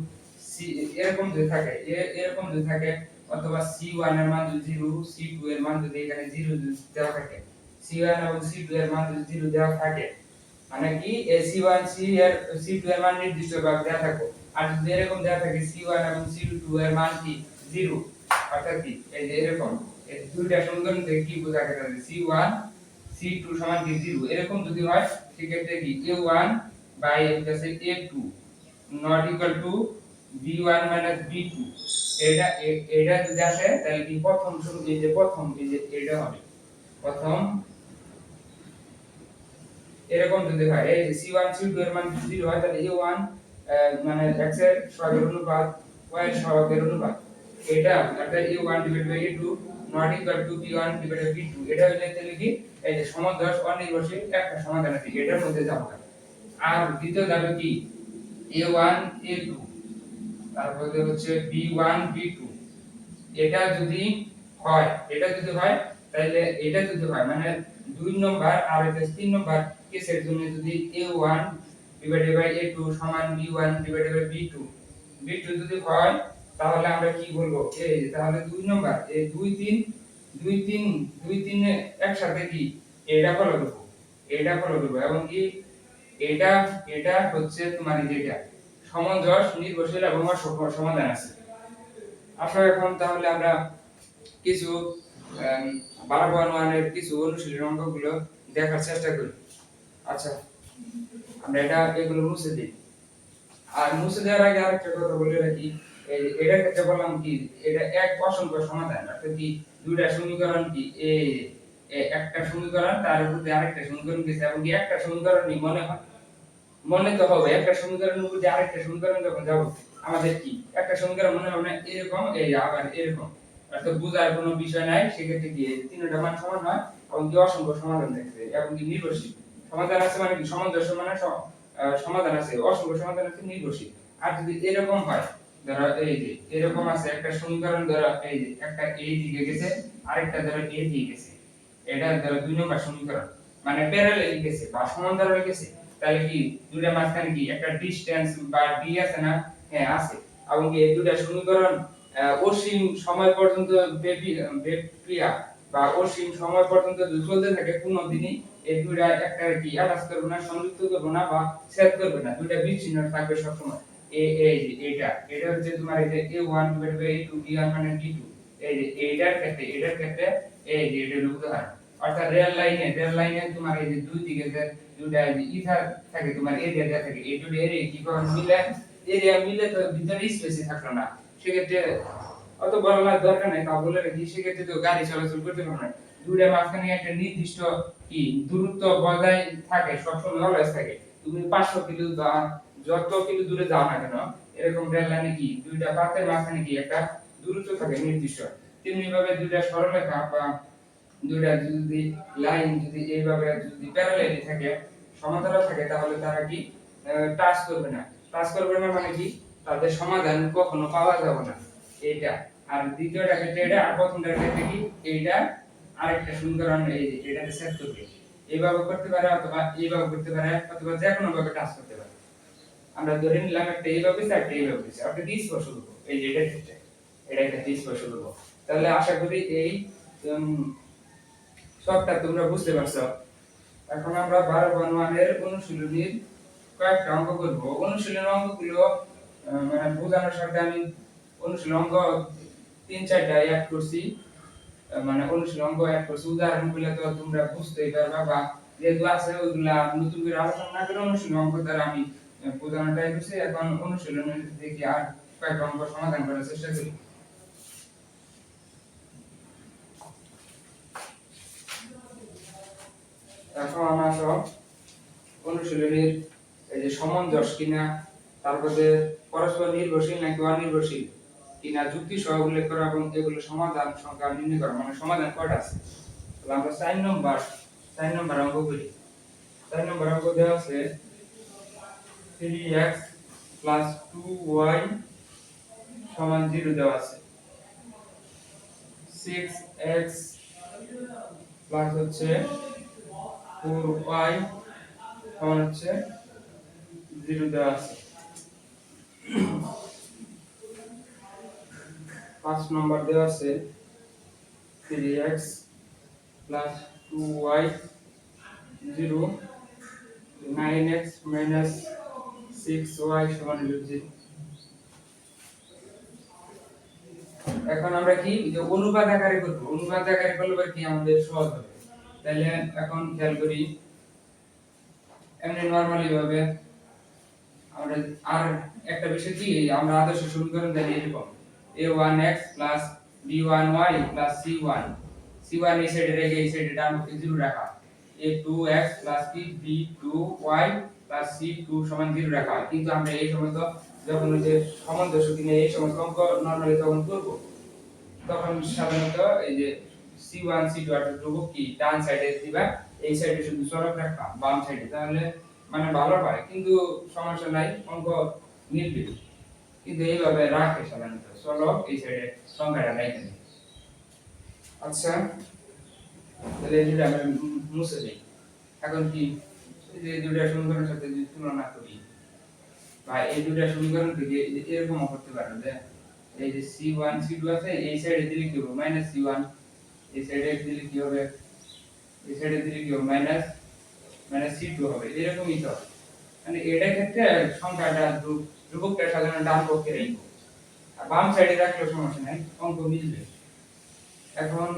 এরকম যদি থাকে, এরকম যদি থাকে, অথবা c1 এর মান যদি 0, c2 এর মান যদি এখানে 0 দেওয়া থাকে, c1 এবং c2 এর মান যদি 0 দেওয়া থাকে, মানে কি c1 c2 এর মান নির্দিষ্ট ভাবে দেওয়া থাকে। আর যদি এরকম দেওয়া থাকে c1 এবং c2 এর মান কি 0, অর্থাৎ কি এই যে এরকম এই দুইটা সমীকরণ থেকে কি বোঝা গেছে c1 c2 সমান কি 0, এরকম যদি হয় সেক্ষেত্রে কি a1 বাই হচ্ছে a2 not equal to b1 minus b2, এটা যদি আসে তাহলে কি প্রথম এই যে এটা হবে প্রথম। এরকম যদি হয় এই যে c1 c2 এর মান 0 হয়, তাহলে a1 মানে x এর সহগের অনুপাত y এর সহগের অনুপাত, এটা অর্থাৎ a1 divide by a2 not equal to b1 divide by b2, এটা হলে তাহলে কি এই যে সমদশ অনির্ভরশীল একটা সমাধান আছে, এটার মধ্যে যাব। আর দ্বিতীয় ধাপে কি a1 a2, তারপরে হচ্ছে b1 b2, এটা যদি হয়, তাহলে এটা যদি হয় মানে 2 নম্বর আর এটা 3 নম্বর কেসের জন্য যদি a1 ডিভাইডেড বাই a2 সমান b1 ডিভাইডেড বাই b2 যদি হয়, তাহলে আমরা কি বলবো, এই তাহলে 2 নম্বর এই 2 3 একসাথে কি এটা ফলো দেব এবং কি এটা হচ্ছে তোমার যেটা সমঞ্জস, নির্ভরশীল এবং সমাধান আছে। আসো এখন তাহলে আমরা কিছু 12.1 এর কিছু অনুশীলনী অঙ্কগুলো দেখার চেষ্টা করি। আচ্ছা, আমরা এগুলো মুছে দিই। আর মুছে দেওয়ার আগে আরেকটা কথা বলে রাখি, এটা ক্ষেত্রে বললাম কি এটা এক অসংখ্য সমাধান, অর্থাৎ কি দুইটা সমীকরণ কি একটা সমীকরণ তার উপর আরেকটা সমীকরণ গেছে, এবং একটা সমীকরণই মনে তো হবে, একটা সমীকরণের উপর আরেকটা সমীকরণ যখন যাব আমাদের কি একটা সমীকরণ মনে হবে না এরকম, এই আবার এরকম, অর্থাৎ বোঝার কোনো বিষয় নাই। সেক্ষেত্রে কি তিনটা মান সমান হয় এবং কি অসংখ্য সমাধান থাকবে এবং কি নির্ভরশীল সমাধান আছে, মানে কি সামঞ্জস্য মানে সমাধান আছে, অসংখ্য সমাধান আছে, নির্ভরশীল। আর যদি এরকম হয়, ধরো এই যে এরকম আছে একটা সমীকরণ, ধরো এই যে একটা এই দিকে গেছে আরেকটা ধরো এই দিকে গেছে, এটা ধরো 2 নম্বর সমীকরণ মানে প্যারালাল গেছে বা সমান্তরাল গেছে, তাহলে কি দুইটা মাঝখানে কি একটা ডিসটেন্স বা ডি আছে না? হ্যাঁ আছে। এবং কি এই দুইটা সমীকরণ অসীম সময় পর্যন্ত ব্যাকটেরিয়া বা অসীম সময় পর্যন্ত যদি চলতে থাকে কোনোদিনই এই দুইটা একটা কি অ্যাটাচ করবে না, সংযুক্ত করবে না বা ছেদ করবে না, দুইটা বিচ্ছিন্ন থাকবে সবসময়। এটা হচ্ছে তোমার এই যে A1 divide by A2 D1 মানে D2, এই যে এটার ক্ষেত্রে এই যে এটা হলো উদাহরণ। অর্থাৎ রেল লাইনে তোমার এই যে দুই দিকে যে দুইটা এই যে ইথার থাকে, তোমার এরিয়া দেয়া থাকে, এই দুটো এরিয়া কি করে মিলে, এরিয়া মিলে তো ভিতরে স্পেসই থাকলো না, সেক্ষেত্রে অত বড় লাইন দরকার নেই। তা বলে রাখি, সেক্ষেত্রে তো গাড়ি চলাচল করতে পারবে না। দুইটার মাঝখানে একটা নির্দিষ্ট কি দূরত্ব বজায় থাকে, সবসময় অলওয়েজ থাকে। তুমি 500 কিলো বা যত কিলো দূরে যাও না কেন, এরকম রেল লাইনে কি দুইটা পাতের মাঝখানে কি একটা দূরত্ব থাকে নির্দিষ্ট। তেমনি ভাবে দুইটা সরলরেখা বা দুইটা যদি লাইন যদি এইভাবে যদি প্যারালালি থাকে, সমান্তরাল থাকে, তাহলে তারা কি টাচ করবে না মানে কি তাদের সমাধান কখনো পাওয়া যাবে না। এইটা আর দ্বিতীয়টা ক্ষেত্রে এটা, আর প্রথমটার ক্ষেত্রে কি এইটা আরেকটা সমীকরণ এই যে এটাতে সেট করবে। এইভাবে করতে পারে অথবা এইভাবে করতে পারে অথবা যে কোনো ভাবে টাচ করতে পারে। আমরা ধরে নিলাম একটা এইভাবে আছে একটা এইভাবে আছে, একটা দিয়ে স্পর্শ করব এই যে এটার ক্ষেত্রে, এটা একটা দিয়ে স্পর্শ করব। তাহলে আশা করি এই সবটা তোমরা বুঝতে পারছো। এখন আমরা 12 এর অনুশীলনীর কয়েকটা অঙ্ক করব। অনুশীলনের অঙ্কগুলো মানে বোঝানোর সাথে আমি অনুশীলন অঙ্ক 3-4টা অ্যাড করছি, মানে অনুশীলন অঙ্ক অ্যাড করছি। উদাহরণগুলো তো তোমরা বুঝতেই পারবা, বা যেগুলো আছে ওইগুলা নতুন করে আলোচনা না করে অনুশীলন অঙ্ক দ্বারা আমি বোঝানোটাই করছি। এখন অনুশীলনের দেখি আর কয়েকটা অঙ্ক সমাধান করার চেষ্টা করি। এখন আসো অনুশীলনীর এই যে সামঞ্জস্য কিনা, তারপরে পরস্পর নির্ভরশীল নাকি অনির্ভরশীল কিনা যুক্তি সহ উল্লেখ করা এবং এগুলো সমাধান সংখ্যা নির্ণয় করা, মানে সমাধান কয়টা আছে। তাহলে আমরা 4 নম্বর অঙ্ক করি। 4 নম্বর অঙ্ক দেওয়া আছে 3x 2y 0 দেওয়া আছে। 6x হচ্ছে 4y 0 দেওয়া আছে। 5 নম্বর দেওয়া আছে 3x 2y 0, 9x 6y 0। এখন আমরা কি যে অনুপাত আকারে করব, অনুপাত আকারে করলে কি আমাদের সহজ হবে। তাহলে এখন খেয়াল করি, এমনি নরমালি ভাবে আমরা আর একটা বিষয় কি, আমরা আদর্শ সমীকরণ জানি এরকম a1x b1y c1, c1 এই সাইডে রেখে এই সাইডে ডান পক্ষে 0 রাখা, a2x b2y c2 0 রাখা। কিন্তু আমরা এই সময় তো যখন ওই যে সামঞ্জস্য কিনে এই সময় অঙ্ক নরমালি তখন করব, তখন সাধারণত এই যে c1 c2 আর ধ্রুবক কি ডান সাইডে দিবা, এই সাইডে শুধু চলক রাখবা বাম সাইডে, তাহলে মানে ভালো হয়। কিন্তু সমস্যা নাই, অঙ্ক মিলবে। কিন্তু এইভাবে রাখে সাধারণত চলক এই সাইডে সংখ্যাটা নাই কেন। আচ্ছা, তাহলে এই দুটো আমরা মুছে দেই। এখন কি এই যে দুটো সমীকরণের সাথে যদি তুলনা করি, বা এই দুটো সমীকরণ থেকে এরকম করতে পারো যে এই যে c1 c2 আছে, এই সাইডে দিলে কি হবে -c1, এই সাইডে দিলে কি হবে, এই সাইডে দিলে কি হবে c2 হবে। এরকমই তো, মানে এটার ক্ষেত্রে সংখ্যাটা ধ্রুবকটা সাধারণত ডান পক্ষে রাখবো, আর বাম সাইডে রাখলে সমস্যা নাই, অঙ্ক মিলবে। এখন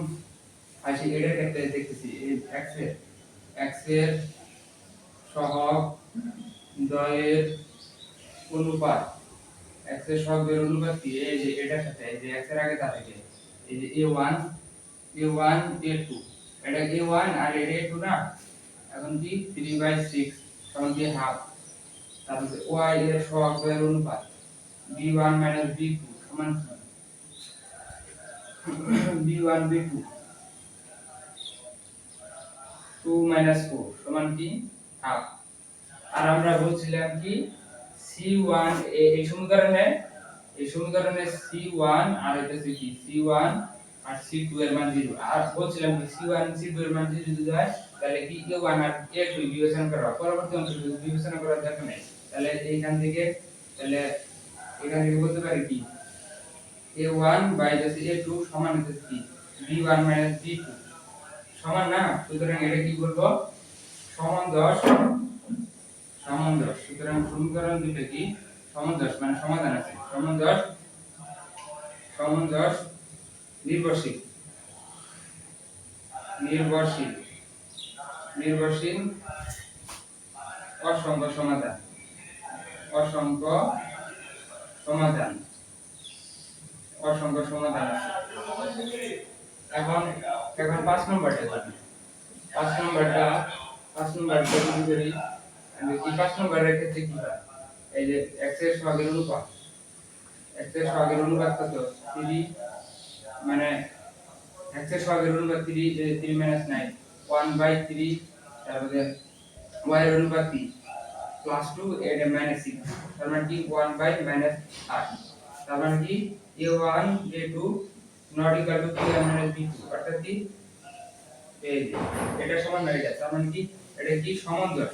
আসি এটার ক্ষেত্রে দেখতেছি x এর সহগ দ্বয়ের অনুপাত, x এর সহগ দ্বয়ের অনুপাত কি, এই যে এটার সাথে এই যে x এর আগে তা থেকে এই যে a1 a2, এটা a1 আর এটা a2 না। এখন কি 3/6 সমান কি হাফ, তারপরে y এর সহগ দ্বয়ের অনুপাত b1 b2 সমান b1 b2 2 4 সমান কি হাফ। আর আমরা বলছিলাম কি c1 এই সমীকরণে c1 আর এটা কি c1 আর c2 এর মান 0, আর বলছিলাম কি c1 c2 এর মান 0 যদি হয় তাহলে কি a1 আর a2 বিবেচনা করা, পরবর্তী অংশ বিবেচনা করার দরকার নেই। তাহলে এখান থেকে বলতে পারি কি a1 বাই যাচ্ছে a2 সমান হচ্ছে কি b1 মাইনাস b2 সমান না, সুতরাং এটা কি বলবো সমান 10 সমান 10। সুতরাং সমীকরণ দুটো কি সমান 10 মানে সমাধান আছে সমান 10 নির্ভরশীল নির্ভরশীল নির্ভরশীল অসংখ্য সমাধান অসংখ্য সমাধান অসংখ্য সমাধান আছে। এখন 5 নম্বরটা দেখি 5 নম্বরটা কি করি আমি কি 5 নম্বরের ক্ষেত্রে কি হয় এই যে x এর সহগের অনুপাত কত 3 মানে x এর সহগের অনুপাত 3 9 1/3 তারপরে y এর অনুপাত +2 এর -6 তার মানে কি 1/-8 তার মানে কি a1 a2 not equal to b1 b2 অর্থাৎ কি এই যে এটা সমান হয়ে যায় তার মানে কি এটা কি সমান 10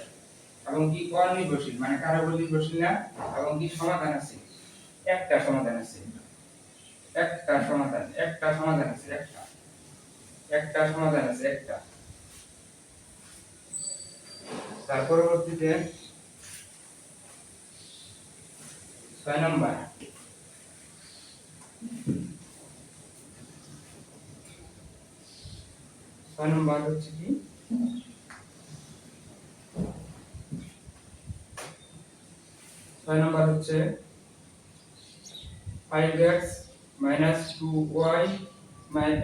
এবং কি অনির্ভরশীল মানে কারো উপর নির্ভরশীল না এবং কি সমাধান আছে একটা সমাধান আছে একটা সমাধান আছে একটা তার পরবর্তীতে 6 নম্বর হচ্ছে কি 6 নম্বর হচ্ছে 5x 2y 16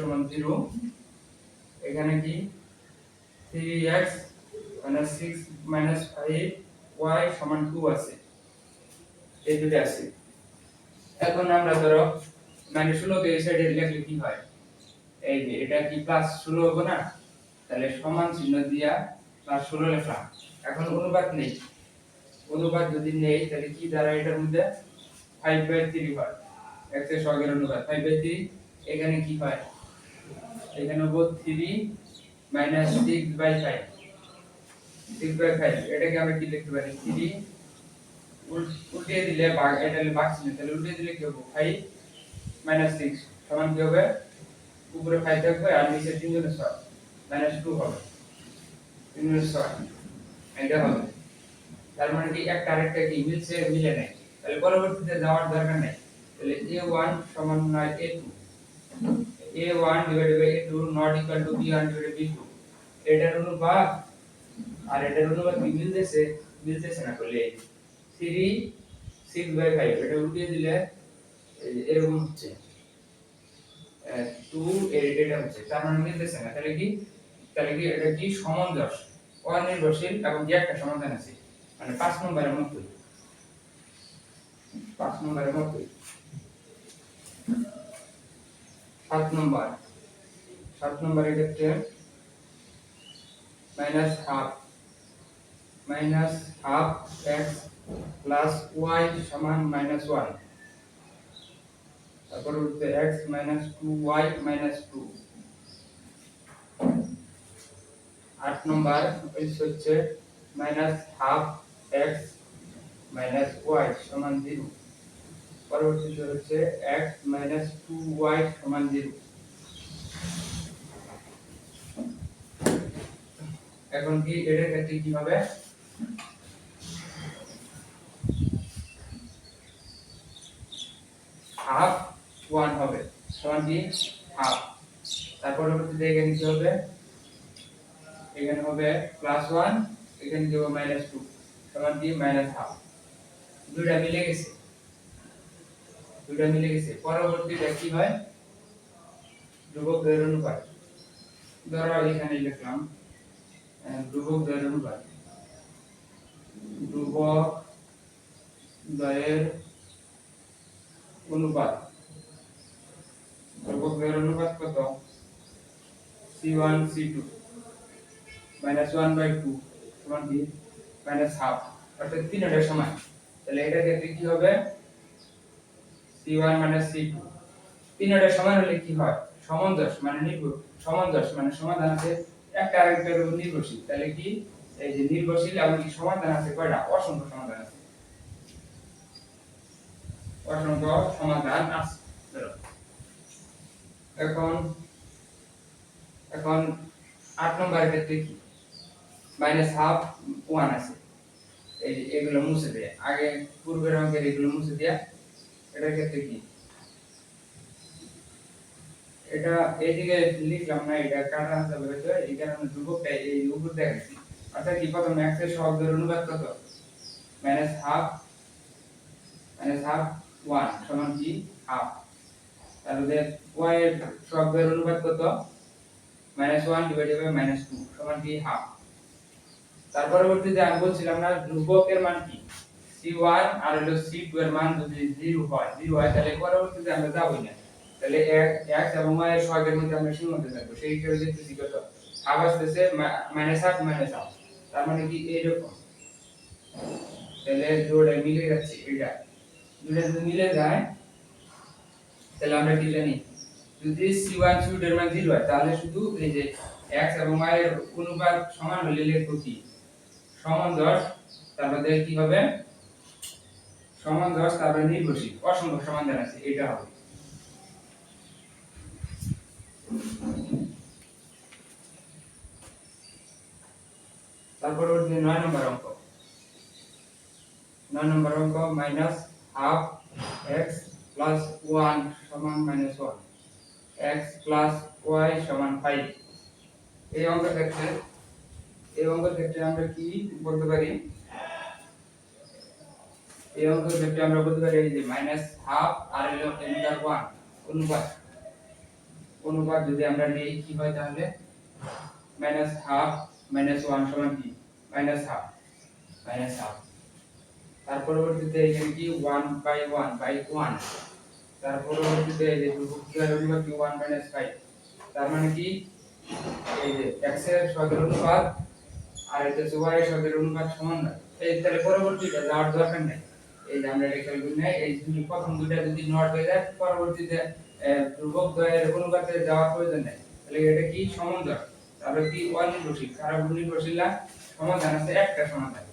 সমান 0 এখানে কি 3x 6 5y সমান 2 আছে এই দুটো আছে। এখন আমরা ধরো 16 কে এই সাইডে লিখলে কি হয় এই যে এটা কি +16 হবে না তাহলে সমান চিহ্ন দিয়া +16 লিখলাম। এখন অনুপাত যদি নেই তাহলে কি দ্বারা এটার মধ্যে 5/3 হয় x এর সহগের অনুপাত 5/3 এখানে কি হয় এখানে হবে 3 6/5 এটাকে আমরা কি লিখতে পারি 3 উল্টে দিলে ভাগ এটা ভাগ চিহ্ন তাহলে উল্টে দিলে কি হবে 5 6 সমান কি হবে উপরে 5 থাকবে আর নিচে 3 গুণ 6 -2 হবে 3 গুণ 6 এটা হবে। তার মানে কি একটা আরেকটা কি মিলে নাই তাহলে পরবর্তীতে যাওয়ার দরকার নাই তাহলে a1 সমান নয় a1 divided by a2 not equal to b1 divided by b2 এটার অনুপাত আর এটার অনুপাত মিলতেছে না করলে 3 6/5 এটা উল্টিয়ে দিলে এরকম হচ্ছে 2 এটা হচ্ছে তার মানে মিলতেছে না তাহলে কি এটা কি সমান 10 অনির্ভরশীল এবং যে একটা সমাধান আছে মানে 5 নম্বরের মতই 7 নম্বরের ক্ষেত্রে -half x plus y সমান -1 তারপর হচ্ছে x 2y 2 8 নম্বর হচ্ছে -half x y সমান 0 পরবর্তীতে হচ্ছে x 2y সমান 0 এখন কি এটার ক্ষেত্রে কি হবে হাফ 1 হবে সমান কি হাফ তার পরবর্তীতে এখানে কি হবে এখানে হবে +1 এখানে কি হবে -2 সমান কি হাফ দুটো মিলে গেছে পরবর্তীতে কি হয় ধ্রুবক দ্বয়ের অনুপাত ধরো এখানে লিখলাম ধ্রুবক দ্বয়ের অনুপাত কত c1 c2 -1/2 সমান কি -half অর্থাৎ তিনটার সমান তাহলে এটা ক্ষেত্রে কি হবে c1 c2 তিনটার সমান হলে কি হয় সমান 10 মানে সমাধান আছে একটা আরেকটার উপর নির্ভরশীল তাহলে কি এই যে নির্ভরশীল এবং কি সমাধান আছে কয়টা অসংখ্য সমাধান আছে অসংখ্য সমাধান আছে। এখন এখন 8 নম্বরের ক্ষেত্রে কি মাইনাস হাফ 1 আছে, এই যে এগুলো মুছে দেয় আগে পূর্বের অঙ্কের এগুলো মুছে দেয়া। এটার ক্ষেত্রে কি এটা এইদিকে লিখলাম না, এটা কাটা যাবে তো এই কারণে ধ্রুবকটা এই উপর দেখাচ্ছি। অর্থাৎ কি প্রথম x এর সহগের অনুপাত কত মাইনাস হাফ 1 সমান কি হাফ, তাহলে y এর সহগের অনুপাত কত -1 ডিভাইডেড বাই -2 সমান কি হাফ। তার পরবর্তীতে আমি বলছিলাম না ধ্রুবকের মান কি c1 আর হলো c2 এর মান যদি 0 হয় তাহলে পরবর্তীতে আমরা যাবই না, তাহলে x এবং y এর সহগের মধ্যে আমরা সীমাবদ্ধ থাকবো। সেই হিসেবে দেখতেছি কত হাফ আসতেছে -1 তার মানে কি এইরকম, তাহলে দুটো মিলে যাচ্ছে, এটা দুটো যদি মিলে যায় তাহলে আমরা কি জানি যদি c1 c2 এর মান 0 হয় তাহলে শুধু এই যে x এবং y এর অনুপাত সমান হলে লিখব কি সমান 10, তারপরে কি হবে সমান 10 তারপরে নির্ভরশীল অসংখ্য সমাধান আছে, এটা হবে। তারপর 9 নম্বর অঙ্ক মাইনাস হাফ x প্লাস 1 সমান -1 x প্লাস y সমান 5। এই অঙ্কের ক্ষেত্রে আমরা কি বলতে পারি, এই অঙ্কের ক্ষেত্রে আমরা বলতে পারি যে মাইনাস হাফ আর হলো এর 1 অনুপাত যদি আমরা নেই কি হয় তাহলে মাইনাস হাফ -1 সমান কি মাইনাস হাফ। তার পরবর্তীতে এখানে কি 1/1 তার পরবর্তীতে এই যে ধ্রুবকের অনুপাত কি 1 5, তার মানে কি এই যে x এর সহগের অনুপাত আর এটা হচ্ছে y এর সহগের অনুপাত সমান না, এই তাহলে পরবর্তীতে যাওয়ার দরকার নেই। এই যে আমরা এটা খেয়াল করি না, এই দুই প্রথম দুইটা যদি নট হয়ে যায় পরবর্তীতে ধ্রুবক দ্বয়ের অনুপাতে যাওয়ার প্রয়োজন নেই, তাহলে এটা কি সমান্তর, তাহলে কি অনির্ভরশীল কারণ নির্ভরশীল না সমাধান আছে একটা সমাধান,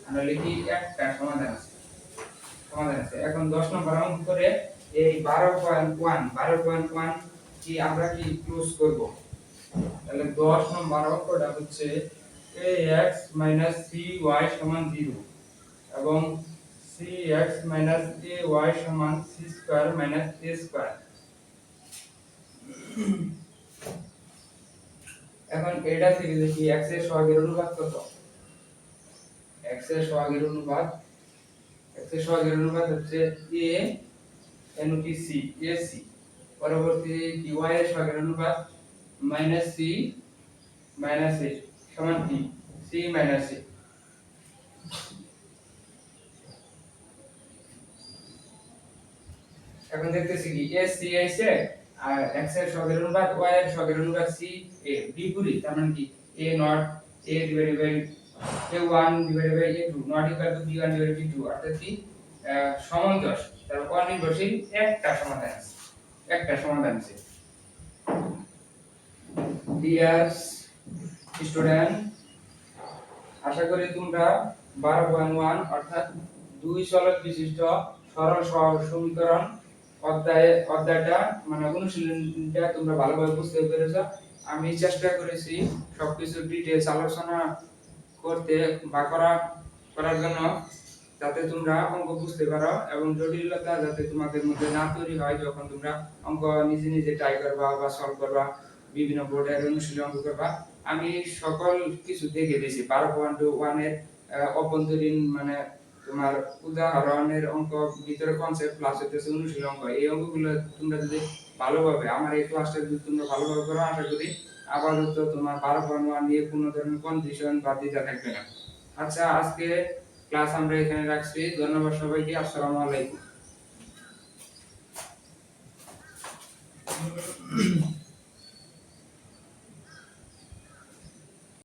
আমরা লিখি একটা সমাধান আছে। এখন 10 নম্বর অঙ্ক করে এই 12.1 কি আমরা কি ক্লোজ করব, তাহলে 10 নম্বর অঙ্কটা হচ্ছে ax cy সমান 0 এবং cx ay সমান c স্কয়ার a স্কয়ার। এখন এটা থেকে দেখি x এর সহগের অনুপাত কত, x এর সহগের অনুপাত হচ্ছে a এনকি c ac, পরবর্তী কি y এর সহগের অনুপাত c a সমান কি c a। এখন দেখতেছি কি ac আইছে আর x এর সহগের অনুপাত y এর সহগের অনুপাত c a বিপরীত, তার মানে কি a not a divided by a1 divided by a2 not equal to b1 divided by b2, অর্থাৎ কি সমান্তর, তারপর অনির্ভরশীল একটা সমাধান আছে। ডিয়ার স্টুডেন্ট, আশা করি তোমরা 12.1 অর্থাৎ দুই চলক বিশিষ্ট সরল সহগ সমীকরণ অধ্যায়টা মানে অনুশীলনটা তোমরা ভালোভাবে বুঝতে পেরেছো। আমি চেষ্টা করেছি সবকিছু ডিটেইলস আলোচনা করতে বা করার জন্য যাতে তোমরা অঙ্ক বুঝতে পারো এবং জটিলতা যাতে তোমাদের মধ্যে না তৈরি হয় যখন তোমরা অঙ্ক নিজে ট্রাই করবা বা সলভ করবা, বিভিন্ন বোর্ডের অনুশীলন অঙ্ক করবা। আমি সকল কিছু দেখে দিয়েছি 12.1 এর অভ্যন্তরীণ মানে তোমার উদাহরণের অঙ্ক, ভিতরে কনসেপ্ট প্লাস হচ্ছে অনুশীলন অঙ্ক। এই অঙ্কগুলো তোমরা যদি ভালোভাবে আমার এই ক্লাসটা যদি তোমরা ভালোভাবে করো আশা করি আপাতত তোমার 12.1 নিয়ে কোনো ধরনের কনফিউশন বা দ্বিধা থাকবে না। আচ্ছা, আজকে ক্লাস আমরা এখানে রাখছি। ধন্যবাদ সবাইকে। আসসালামু আলাইকুম।